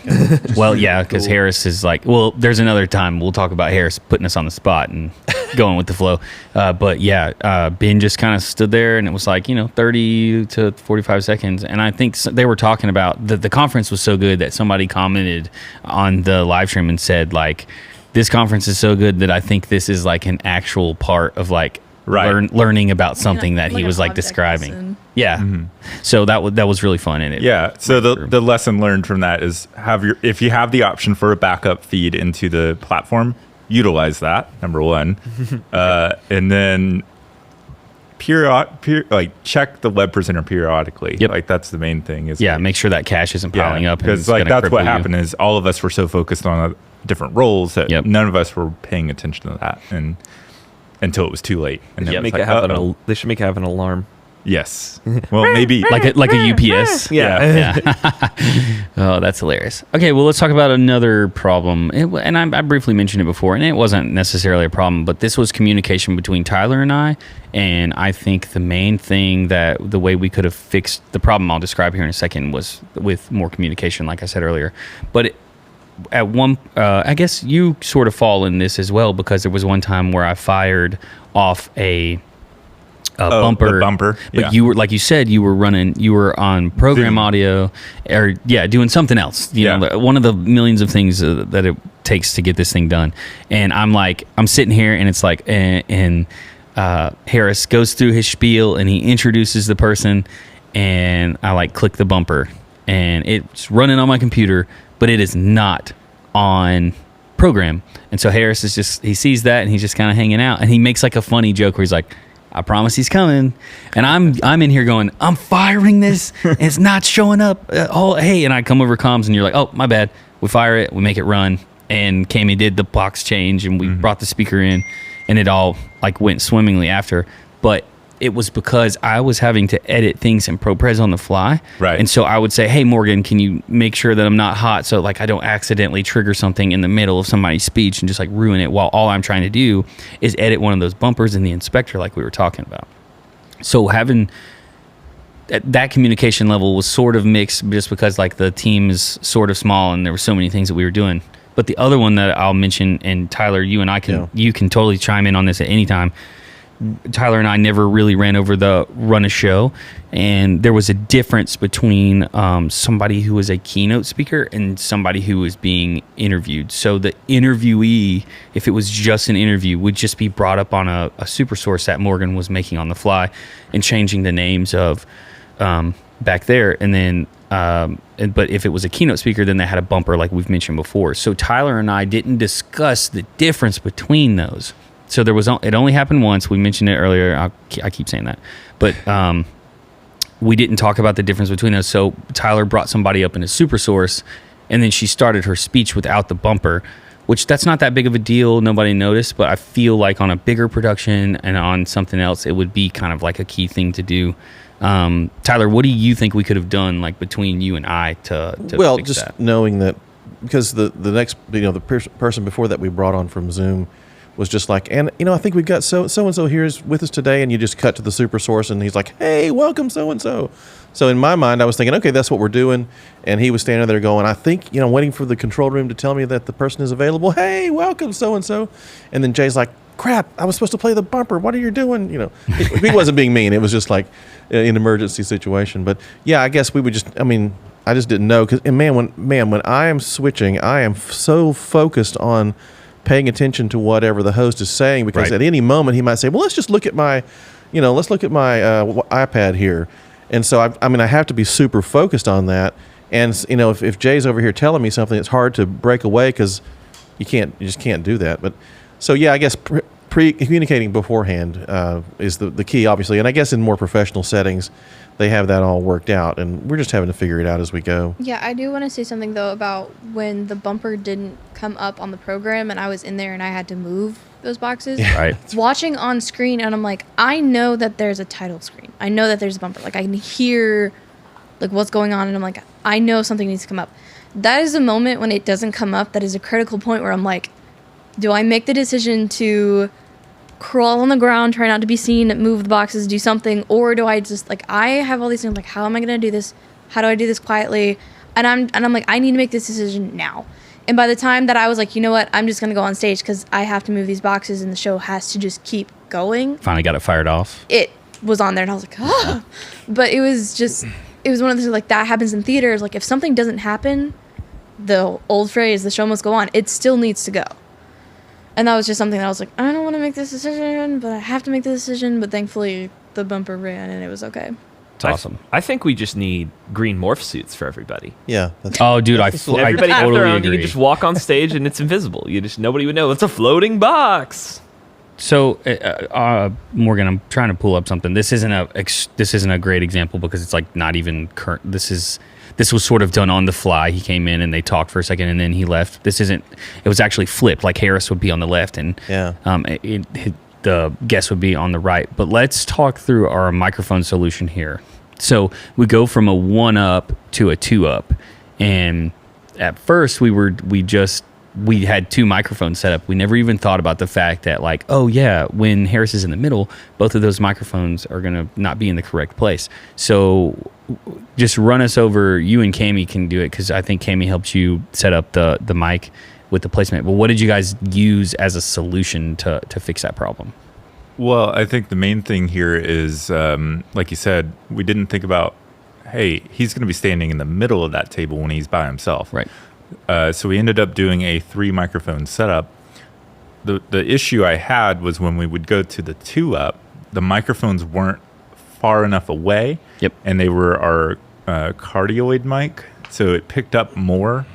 Well, yeah, because Cool. Harris is like, well, there's another time we'll talk about Harris putting us on the spot and going with the flow. But yeah, Ben just kind of stood there, and it was like, 30 to 45 seconds. And I think they were talking about the conference was so good that somebody commented on the live stream and said, like, this conference is so good that I think this is like an actual part of like learning about something that he an was like object describing. lesson. Yeah. So that was really fun. And it, Yeah. So the lesson learned from that is if you have the option for a backup feed into the platform, utilize that. Number one, and then check the web presenter periodically. Yep. Like that's the main thing. Is make sure that cache isn't piling up. and because it's like gonna that's cripple what you. happened is all of us were so focused on different roles that none of us were paying attention to that and until it was too late. And then They it was should make it have an alarm. yes. Well, maybe like a UPS. Yeah. Oh, that's hilarious. Okay, well, let's talk about another problem. And I briefly mentioned it before, and it wasn't necessarily a problem, but this was communication between Tyler and I. And I think the main thing that the way we could have fixed the problem I'll describe here in a second was with more communication, like I said earlier. But at one, I guess you sort of fall in this as well, because there was one time where I fired off a bumper. The bumper. But you were, like you said, you were on program Zoom. audio, or doing something else. You know, one of the millions of things that it takes to get this thing done. And I'm sitting here, and it's like, and Harris goes through his spiel, and he introduces the person, and I click the bumper, and it's running on my computer, but it is not on program. And so Harris he sees that, and he's just kind of hanging out, and he makes like a funny joke where he's like, I promise he's coming. And I'm in here going, I'm firing this, and it's not showing up. Hey, and I come over comms, and you're like, oh, my bad. We fire it, we make it run. And Cammy did the box change, and we brought the speaker in, and it all went swimmingly after. But it was because I was having to edit things in ProPres on the fly. Right. And so I would say, hey, Morgan, can you make sure that I'm not hot, so I don't accidentally trigger something in the middle of somebody's speech and just ruin it, while all I'm trying to do is edit one of those bumpers in the inspector like we were talking about. So having that communication level was sort of mixed, just because the team is sort of small and there were so many things that we were doing. But the other one that I'll mention, and Tyler, you and I you can totally chime in on this at any time. Tyler and I never really ran a show, and there was a difference between somebody who was a keynote speaker and somebody who was being interviewed. So the interviewee, if it was just an interview, would just be brought up on a super source that Morgan was making on the fly and changing the names of back there. And then but if it was a keynote speaker, then they had a bumper like we've mentioned before. So Tyler and I didn't discuss the difference between those. So it only happened once. We mentioned it earlier. I keep saying that, but we didn't talk about the difference between those. So Tyler brought somebody up in a super source, and then she started her speech without the bumper, which that's not that big of a deal. Nobody noticed, but I feel like on a bigger production and on something else, it would be kind of like a key thing to do. Tyler, what do you think we could have done between you and I to fix just that? knowing that, because the next the person before that we brought on from Zoom was just and I think we've got so and so here is with us today, and you just cut to the super source, and he's like, hey, welcome so and so. So in my mind, I was thinking, okay, that's what we're doing, and he was standing there going, I think waiting for the control room to tell me that the person is available. Hey, welcome so and so, and then Jay's like, crap, I was supposed to play the bumper. What are you doing? You know, he wasn't being mean. It was just like an emergency situation. But yeah, I guess we would just, I mean, I just didn't know. Cause, and when I am switching, I am so focused on paying attention to whatever the host is saying, because at any moment he might say, well, let's just look at my, let's look at my iPad here. And so, I have to be super focused on that. And, if Jay's over here telling me something, it's hard to break away because you just can't do that. But so, yeah, I guess communicating beforehand is the key, obviously. And I guess in more professional settings, they have that all worked out. And we're just having to figure it out as we go. Yeah, I do want to say something, though, about when the bumper didn't come up on the program and I was in there and I had to move those boxes. Yeah. Right. Watching on screen, and I'm like, I know that there's a title screen. I know that there's a bumper. Like, I can hear, like, what's going on, and I'm like, I know something needs to come up. That is a moment when it doesn't come up that is a critical point where I'm like, do I make the decision to crawl on the ground, try not to be seen, move the boxes, do something, or do I just, like, I have all these things, like, how am I going to do this? How do I do this quietly? And I'm like, I need to make this decision now. And by the time that I was like, you know what, I'm just going to go on stage because I have to move these boxes and the show has to just keep going. Finally got it fired off. It was on there and I was like, ah. But it was one of those, like, that happens in theaters. Like, if something doesn't happen, the old phrase, the show must go on, it still needs to go. And that was just something that I was like, I don't want to make this decision, but I have to make the decision. But thankfully, the bumper ran and it was okay. It's awesome. I think we just need green morph suits for everybody. Yeah. Oh, dude, I Everybody have totally their own. agree. You can just walk on stage and it's invisible. Nobody would know. It's a floating box. So, Morgan, I'm trying to pull up something. This isn't a great example because it's like not even current. This was sort of done on the fly. He came in and they talked for a second and then he left. It was actually flipped. Like Harris would be on the left and the guest would be on the right. But let's talk through our microphone solution here. So we go from a 1-up to a 2-up, and at first we had 2 microphones set up. We never even thought about the fact that, like, oh yeah, when Harris is in the middle, both of those microphones are gonna not be in the correct place. So just run us over. You and Cami can do it because I think Cami helped you set up the mic with the placement. But what did you guys use as a solution to fix that problem? Well, I think the main thing here is, like you said, we didn't think about, hey, he's going to be standing in the middle of that table when he's by himself. Right. So we ended up doing a 3 microphone setup. The issue I had was when we would go to the 2-up, the microphones weren't far enough away. Yep. And they were our cardioid mic, so it picked up more.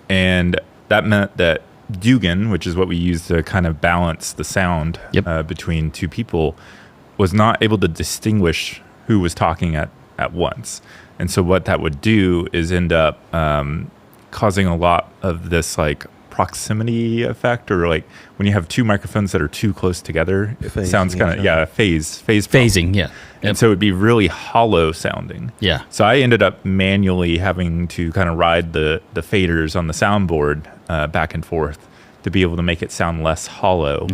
And that meant that Dugan, which is what we use to kind of balance the sound between 2 people, was not able to distinguish who was talking at once. And so what that would do is end up causing a lot of this, like, proximity effect, or like when you have 2 microphones that are too close together, it sounds kind of phasing. Yeah. And so it'd be really hollow sounding. Yeah. So I ended up manually having to kind of ride the faders on the soundboard back and forth to be able to make it sound less hollow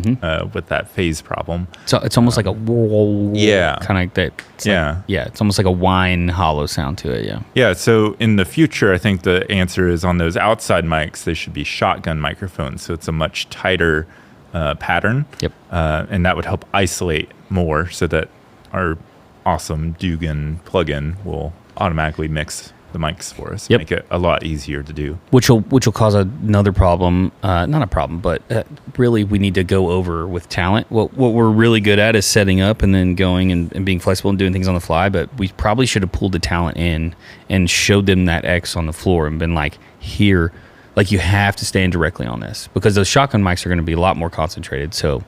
with that phase problem. So it's almost like a kind of that. It's almost like a whine hollow sound to it. Yeah. Yeah. So in the future, I think the answer is on those outside mics, they should be shotgun microphones. So it's a much tighter pattern. Yep. And that would help isolate more so that our awesome Dugan plugin will automatically mix the mics for us. Make it a lot easier to do. Which will cause another problem. Not a problem, but really we need to go over with talent. What we're really good at is setting up and then going and being flexible and doing things on the fly, but we probably should have pulled the talent in and showed them that X on the floor and been like, here, like, you have to stand directly on this, because those shotgun mics are going to be a lot more concentrated. So,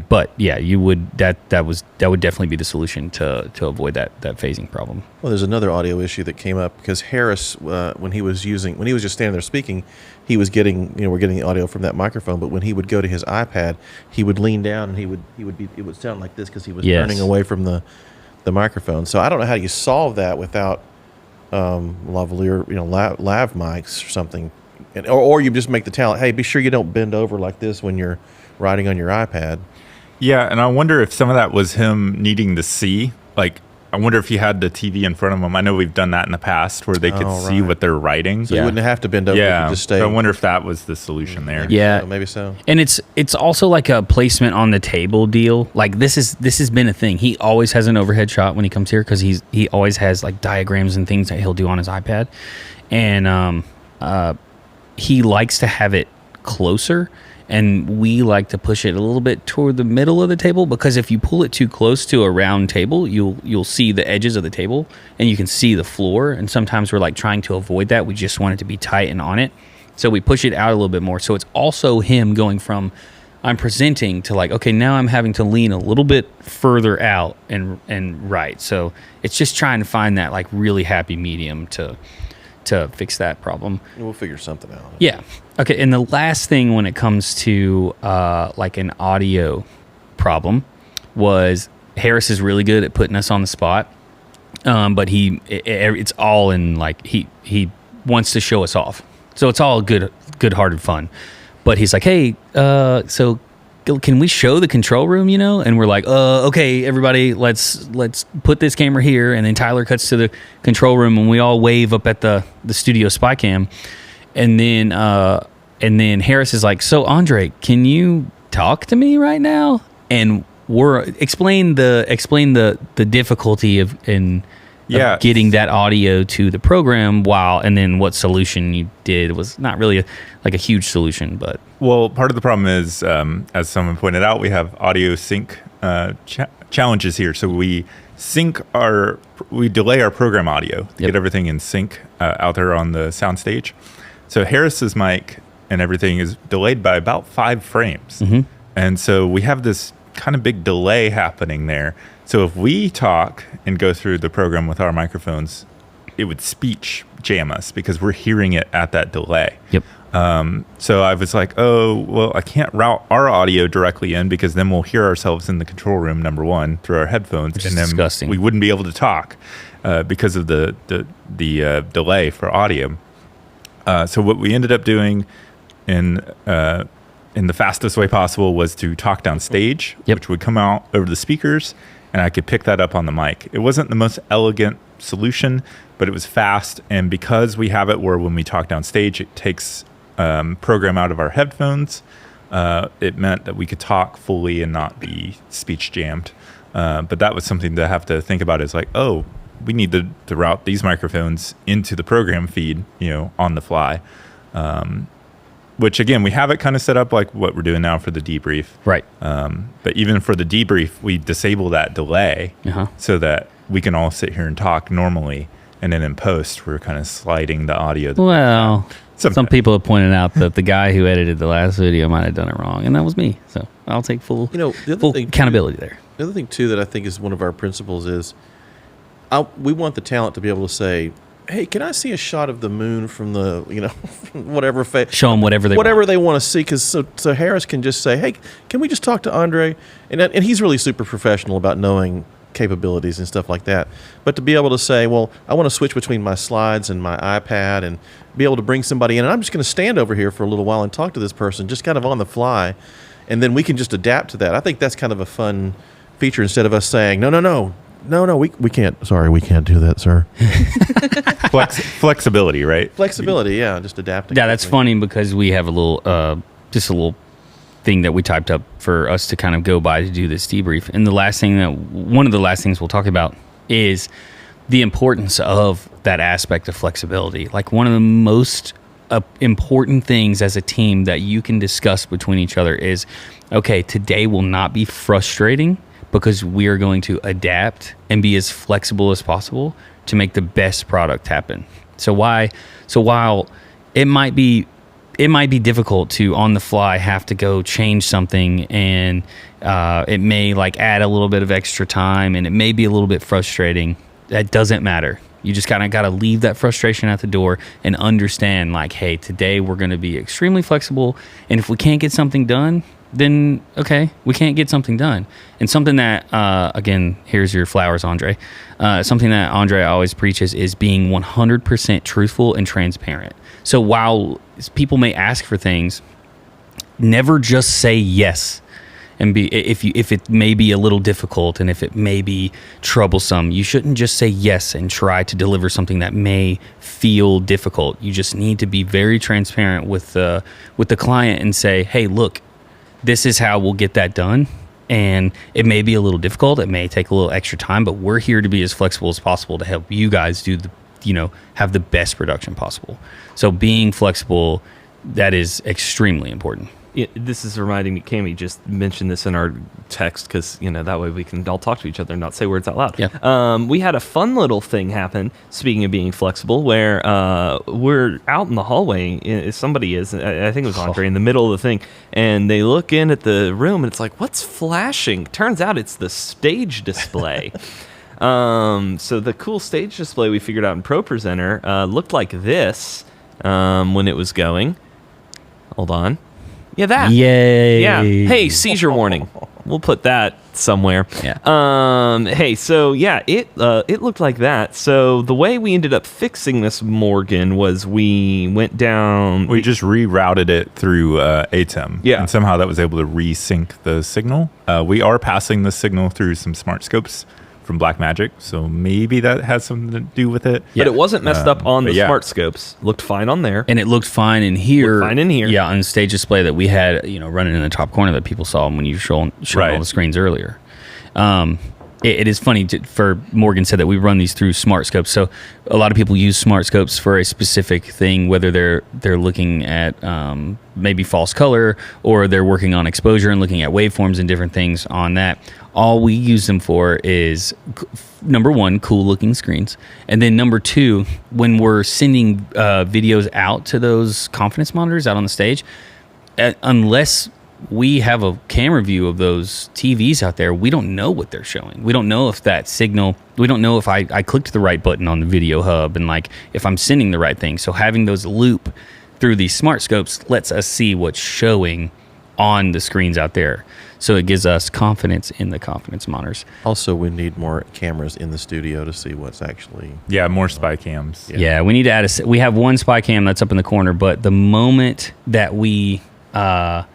but yeah, you would that would definitely be the solution to avoid that phasing problem. Well, there's another audio issue that came up because Harris, when he was just standing there speaking, he was getting, we're getting the audio from that microphone. But when he would go to his iPad, he would lean down and it would sound like this because he was turning away from the microphone. So I don't know how you solve that without lavalier, lav mics or something. Or you just make the talent, hey, be sure you don't bend over like this when you're writing on your iPad. Yeah, and I wonder if some of that was him needing to see, like, I wonder if he had the TV in front of him. I know we've done that in the past where they could see what they're writing. So you wouldn't have to bend over. Yeah. You could just stay. So I wonder if that was the solution there. Yeah. Maybe so. And it's also like a placement on the table deal. Like this has been a thing. He always has an overhead shot when he comes here because he always has like diagrams and things that he'll do on his iPad, and he likes to have it closer. And we like to push it a little bit toward the middle of the table because if you pull it too close to a round table, you'll see the edges of the table and you can see the floor. And sometimes we're like trying to avoid that. We just want it to be tight and on it. So we push it out a little bit more. So it's also him going from I'm presenting to like, okay, now I'm having to lean a little bit further out and right. So it's just trying to find that like really happy medium to fix that problem. We'll figure something out. Yeah. Okay. And the last thing when it comes to like an audio problem was Harris is really good at putting us on the spot, but it's all in like he wants to show us off. So it's all good-hearted fun. But he's like, hey, so can we show the control room, And we're like, okay, everybody, let's put this camera here. And then Tyler cuts to the control room and we all wave up at the studio spy cam. And then Harris is like, so Andre, can you talk to me right now? And we're explain the difficulty of getting that audio to the program and then what solution you did was not really a huge solution, but well, part of the problem is, as someone pointed out, we have audio sync challenges here. So we delay our program audio to get everything in sync out there on the soundstage. So Harris's mic and everything is delayed by about 5 frames. Mm-hmm. And so we have this kind of big delay happening there. So if we talk and go through the program with our microphones, it would speech jam us because we're hearing it at that delay. Yep. So I was like, oh, well, I can't route our audio directly in because then we'll hear ourselves in the control room, number one, through our headphones. Which and is then disgusting. We wouldn't be able to talk because of the delay for audio. So what we ended up doing in the fastest way possible was to talk down stage, which would come out over the speakers, and I could pick that up on the mic. It wasn't the most elegant solution, but it was fast. And because we have it where when we talk down stage, it takes program out of our headphones, it meant that we could talk fully and not be speech jammed. But that was something to have to think about is like, oh, we need to route these microphones into the program feed, on the fly. Which again, we have it kind of set up like what we're doing now for the debrief. Right. But even for the debrief, we disable that delay so that we can all sit here and talk normally. And then in post, we're kind of sliding the audio. Well, some people have pointed out that the guy who edited the last video might have done it wrong, and that was me. So I'll take full accountability there. The other thing, too, that I think is one of our principles is we want the talent to be able to say, hey, can I see a shot of the moon from the, whatever. Show them whatever they want to see. Because so Harris can just say, hey, can we just talk to Andre? And he's really super professional about knowing capabilities and stuff like that. But to be able to say, well, I want to switch between my slides and my iPad and be able to bring somebody in. And I'm just going to stand over here for a little while and talk to this person just kind of on the fly. And then we can just adapt to that. I think that's kind of a fun feature instead of us saying, no, we can't. Sorry, we can't do that, sir. Flexibility, right? Flexibility, yeah, just adapting. Yeah, that's funny because we have a little thing that we typed up for us to kind of go by to do this debrief. And one of the last things we'll talk about is the importance of that aspect of flexibility. Like one of the most important things as a team that you can discuss between each other is, okay, today will not be frustrating because we are going to adapt and be as flexible as possible to make the best product happen. So while it might be difficult to on the fly have to go change something, and it may like add a little bit of extra time, and it may be a little bit frustrating, that doesn't matter. You just kind of got to leave that frustration at the door and understand like, hey, today we're going to be extremely flexible, and if we can't get something done, then okay, we can't get something done. And something that, again, here's your flowers, Andre. Something that Andre always preaches is being 100% truthful and transparent. So while people may ask for things, never just say yes. and be if it may be a little difficult and if it may be troublesome, you shouldn't just say yes and try to deliver something that may feel difficult. You just need to be very transparent with the client and say, hey, look, this is how we'll get that done. And it may be a little difficult. It may take a little extra time, but we're here to be as flexible as possible to help you guys do have the best production possible. So being flexible, that is extremely important. Yeah, this is reminding me, Cammie just mentioned this in our text because, that way we can all talk to each other and not say words out loud. Yeah. We had a fun little thing happen, speaking of being flexible, where we're out in the hallway. Somebody is, I think it was Andre, in the middle of the thing, and they look in at the room and it's like, what's flashing? Turns out it's the stage display. So the cool stage display we figured out in ProPresenter looked like this when it was going. Hold on. Yeah, that. Yay. Yeah. Hey, seizure warning. We'll put that somewhere. Yeah. Hey, so yeah, it looked like that. So the way we ended up fixing this, Morgan, was we went down. We just rerouted it through ATEM. Yeah. And somehow that was able to resync the signal. We are passing the signal through some smart scopes from Blackmagic, so maybe that has something to do with it. But it wasn't messed up on the yeah. smart scopes. Looked fine on there. And it looked fine in here. Yeah, on the stage display that we had, running in the top corner that people saw when you showed Right. all the screens earlier. It is funny for Morgan said that we run these through smart scopes. So a lot of people use smart scopes for a specific thing, whether they're looking at maybe false color or they're working on exposure and looking at waveforms and different things on that. All we use them for is, number one, cool looking screens. And then number two, when we're sending videos out to those confidence monitors out on the stage, unless we have a camera view of those TVs out there, we don't know what they're showing. We don't know if that signal, we don't know if I clicked the right button on the video hub and if I'm sending the right thing. So having those loop through these smart scopes lets us see what's showing on the screens out there. So it gives us confidence in the confidence monitors. Also, we need more cameras in the studio to see what's actually. Yeah, more spy cams. Yeah, we need to add we have one spy cam that's up in the corner, but the moment that we move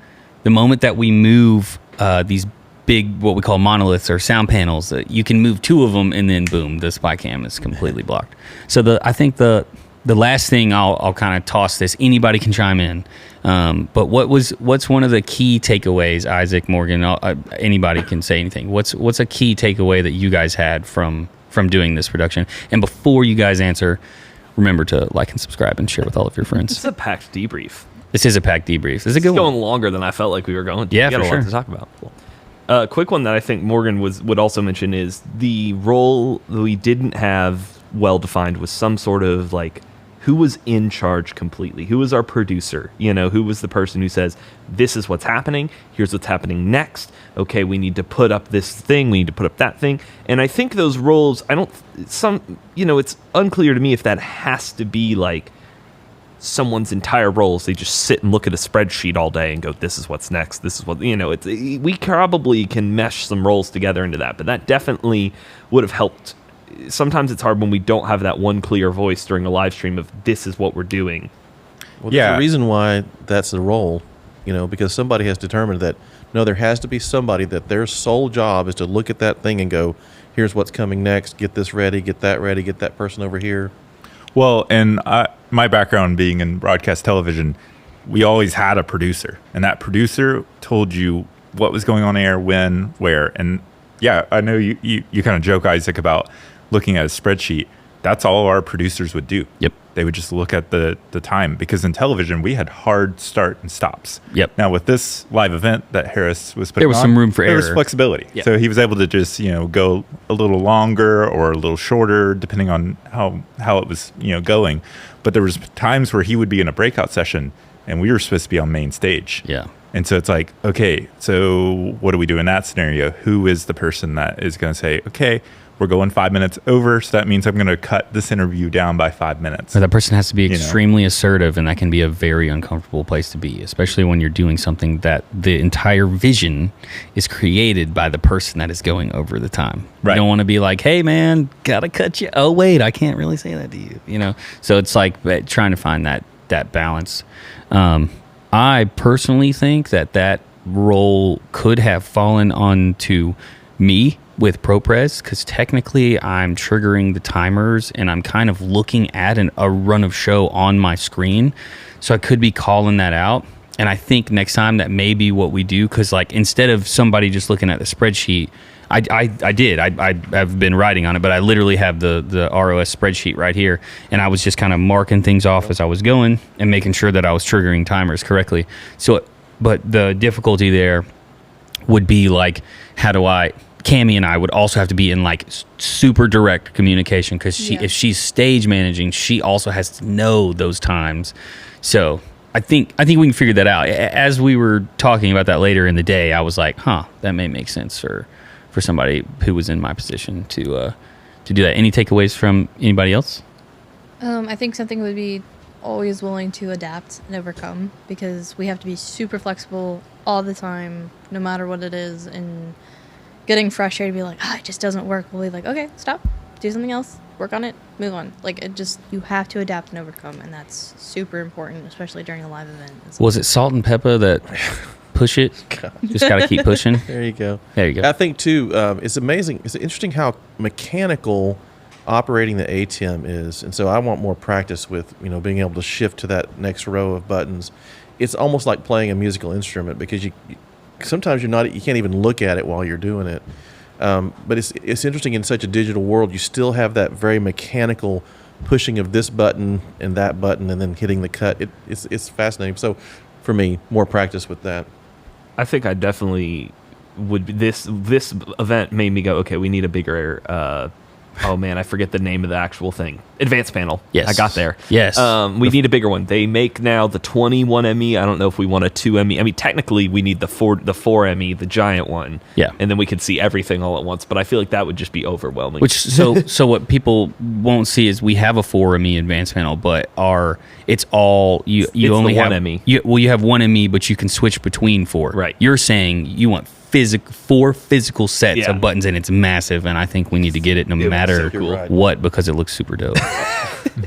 these big, what we call monoliths or sound panels, you can move two of them and then boom, the spy cam is completely blocked. So I think the last thing I'll kind of toss this, anybody can chime in. But what's one of the key takeaways, Isaac, Morgan, anybody can say anything. What's a key takeaway that you guys had from doing this production? And before you guys answer, remember to like and subscribe and share with all of your friends. It's a packed debrief. This is a packed debrief. This is a good It's one. going longer than I felt like we were going to. Yeah, We got for a sure. lot to talk about. Cool. Quick one that I think Morgan would also mention is the role that we didn't have well defined was some sort of who was in charge completely? Who was our producer? Who was the person who says, this is what's happening, here's what's happening next. Okay, we need to put up this thing, we need to put up that thing. And I think those roles, it's unclear to me if that has to be someone's entire roles. They just sit and look at a spreadsheet all day and go, this is what's next. This is what, we probably can mesh some roles together into that, but that definitely would have helped. Sometimes it's hard when we don't have that one clear voice during a live stream of this is what we're doing. Well, there's a reason why that's the role, because somebody has determined that, no, there has to be somebody that their sole job is to look at that thing and go, here's what's coming next, get this ready, get that person over here. Well, and my background being in broadcast television, we always had a producer, and that producer told you what was going on air, when, where. And yeah, I know you kind of joke, Isaac, about looking at a spreadsheet. That's all our producers would do. Yep. They would just look at the time, because in television we had hard start and stops. Yep. Now with this live event that Harris was putting There was on, some room for there was error. flexibility. Yep. So he was able to just go a little longer or a little shorter depending on how it was going. But there was times where he would be in a breakout session and we were supposed to be on main stage. Yeah. And so it's like, okay, so what do we do in that scenario? Who is the person that is going to say, okay, we're going 5 minutes over, so that means I'm going to cut this interview down by 5 minutes. But that person has to be extremely assertive, and that can be a very uncomfortable place to be, especially when you're doing something that the entire vision is created by the person that is going over the time. Right. You don't want to be like, hey, man, got to cut you. Oh, wait, I can't really say that to you. So it's like trying to find that balance. I personally think that role could have fallen onto me with ProPres, because technically I'm triggering the timers and I'm kind of looking at a run of show on my screen. So I could be calling that out. And I think next time that may be what we do, because like instead of somebody just looking at the spreadsheet, I've been writing on it, but I literally have the ROS spreadsheet right here, and I was just kind of marking things off as I was going and making sure that I was triggering timers correctly. So, but the difficulty there would be like, Cammie and I would also have to be in like super direct communication, because if she's stage managing, she also has to know those times. So I think we can figure that out. As we were talking about that later in the day, I was like, that may make sense for somebody who was in my position to do that. Any takeaways from anybody else? I think something would be always willing to adapt and overcome, because we have to be super flexible all the time, no matter what it is. And getting frustrated, be like, it just doesn't work. We'll be like, okay, stop, do something else, work on it, move on. Like, you have to adapt and overcome, and that's super important, especially during a live event. Was it Salt and Pepper that push it? Just got to keep pushing. There you go. There you go. I think too, it's amazing. It's interesting how mechanical operating the ATEM is, and so I want more practice with being able to shift to that next row of buttons. It's almost like playing a musical instrument, because sometimes you can't even look at it while you're doing it. But it's interesting, in such a digital world, you still have that very mechanical pushing of this button and that button, and then hitting the cut. It's fascinating. So for me, more practice with that. I think I definitely would. This event made me go, okay, we need a bigger. Oh man, I forget the name of the actual thing. Advanced panel. Yes, I got there. Yes. We need a bigger one. They make now the 21 ME. I don't know if we want a 2 ME. I mean, technically, we need the 4 ME, the giant one. Yeah. And then we could see everything all at once. But I feel like that would just be overwhelming. So what people won't see is we have a 4 ME advanced panel, but it's all you it's only the have 1 ME. You have 1 ME, but you can switch between 4. Right. You're saying you want 4 physical sets of buttons, and it's massive, and I think we need to get it no matter so cool. what, because it looks super dope.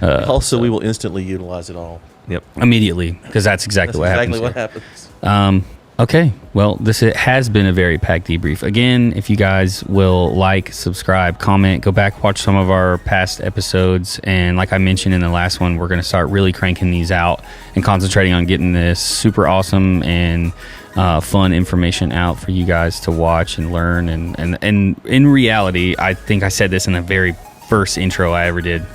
Also, we will instantly utilize it all. Yep. Immediately, because that's exactly what happens. Exactly what happens. Okay, well, this has been a very packed debrief. Again, if you guys will like, subscribe, comment, go back, watch some of our past episodes. And like I mentioned in the last one, we're going to start really cranking these out and concentrating on getting this super awesome and fun information out for you guys to watch and learn. And in reality, I think I said this in the very first intro I ever did.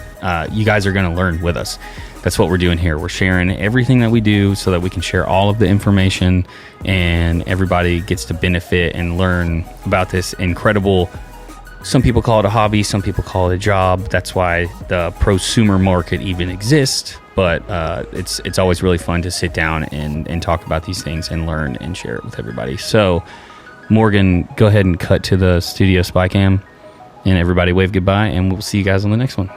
You guys are going to learn with us. That's what we're doing here. We're sharing everything that we do so that we can share all of the information, and everybody gets to benefit and learn about this incredible, some people call it a hobby, some people call it a job. That's why the prosumer market even exists. But it's always really fun to sit down and talk about these things and learn and share it with everybody. So Morgan, go ahead and cut to the studio spy cam, and everybody wave goodbye, and we'll see you guys on the next one.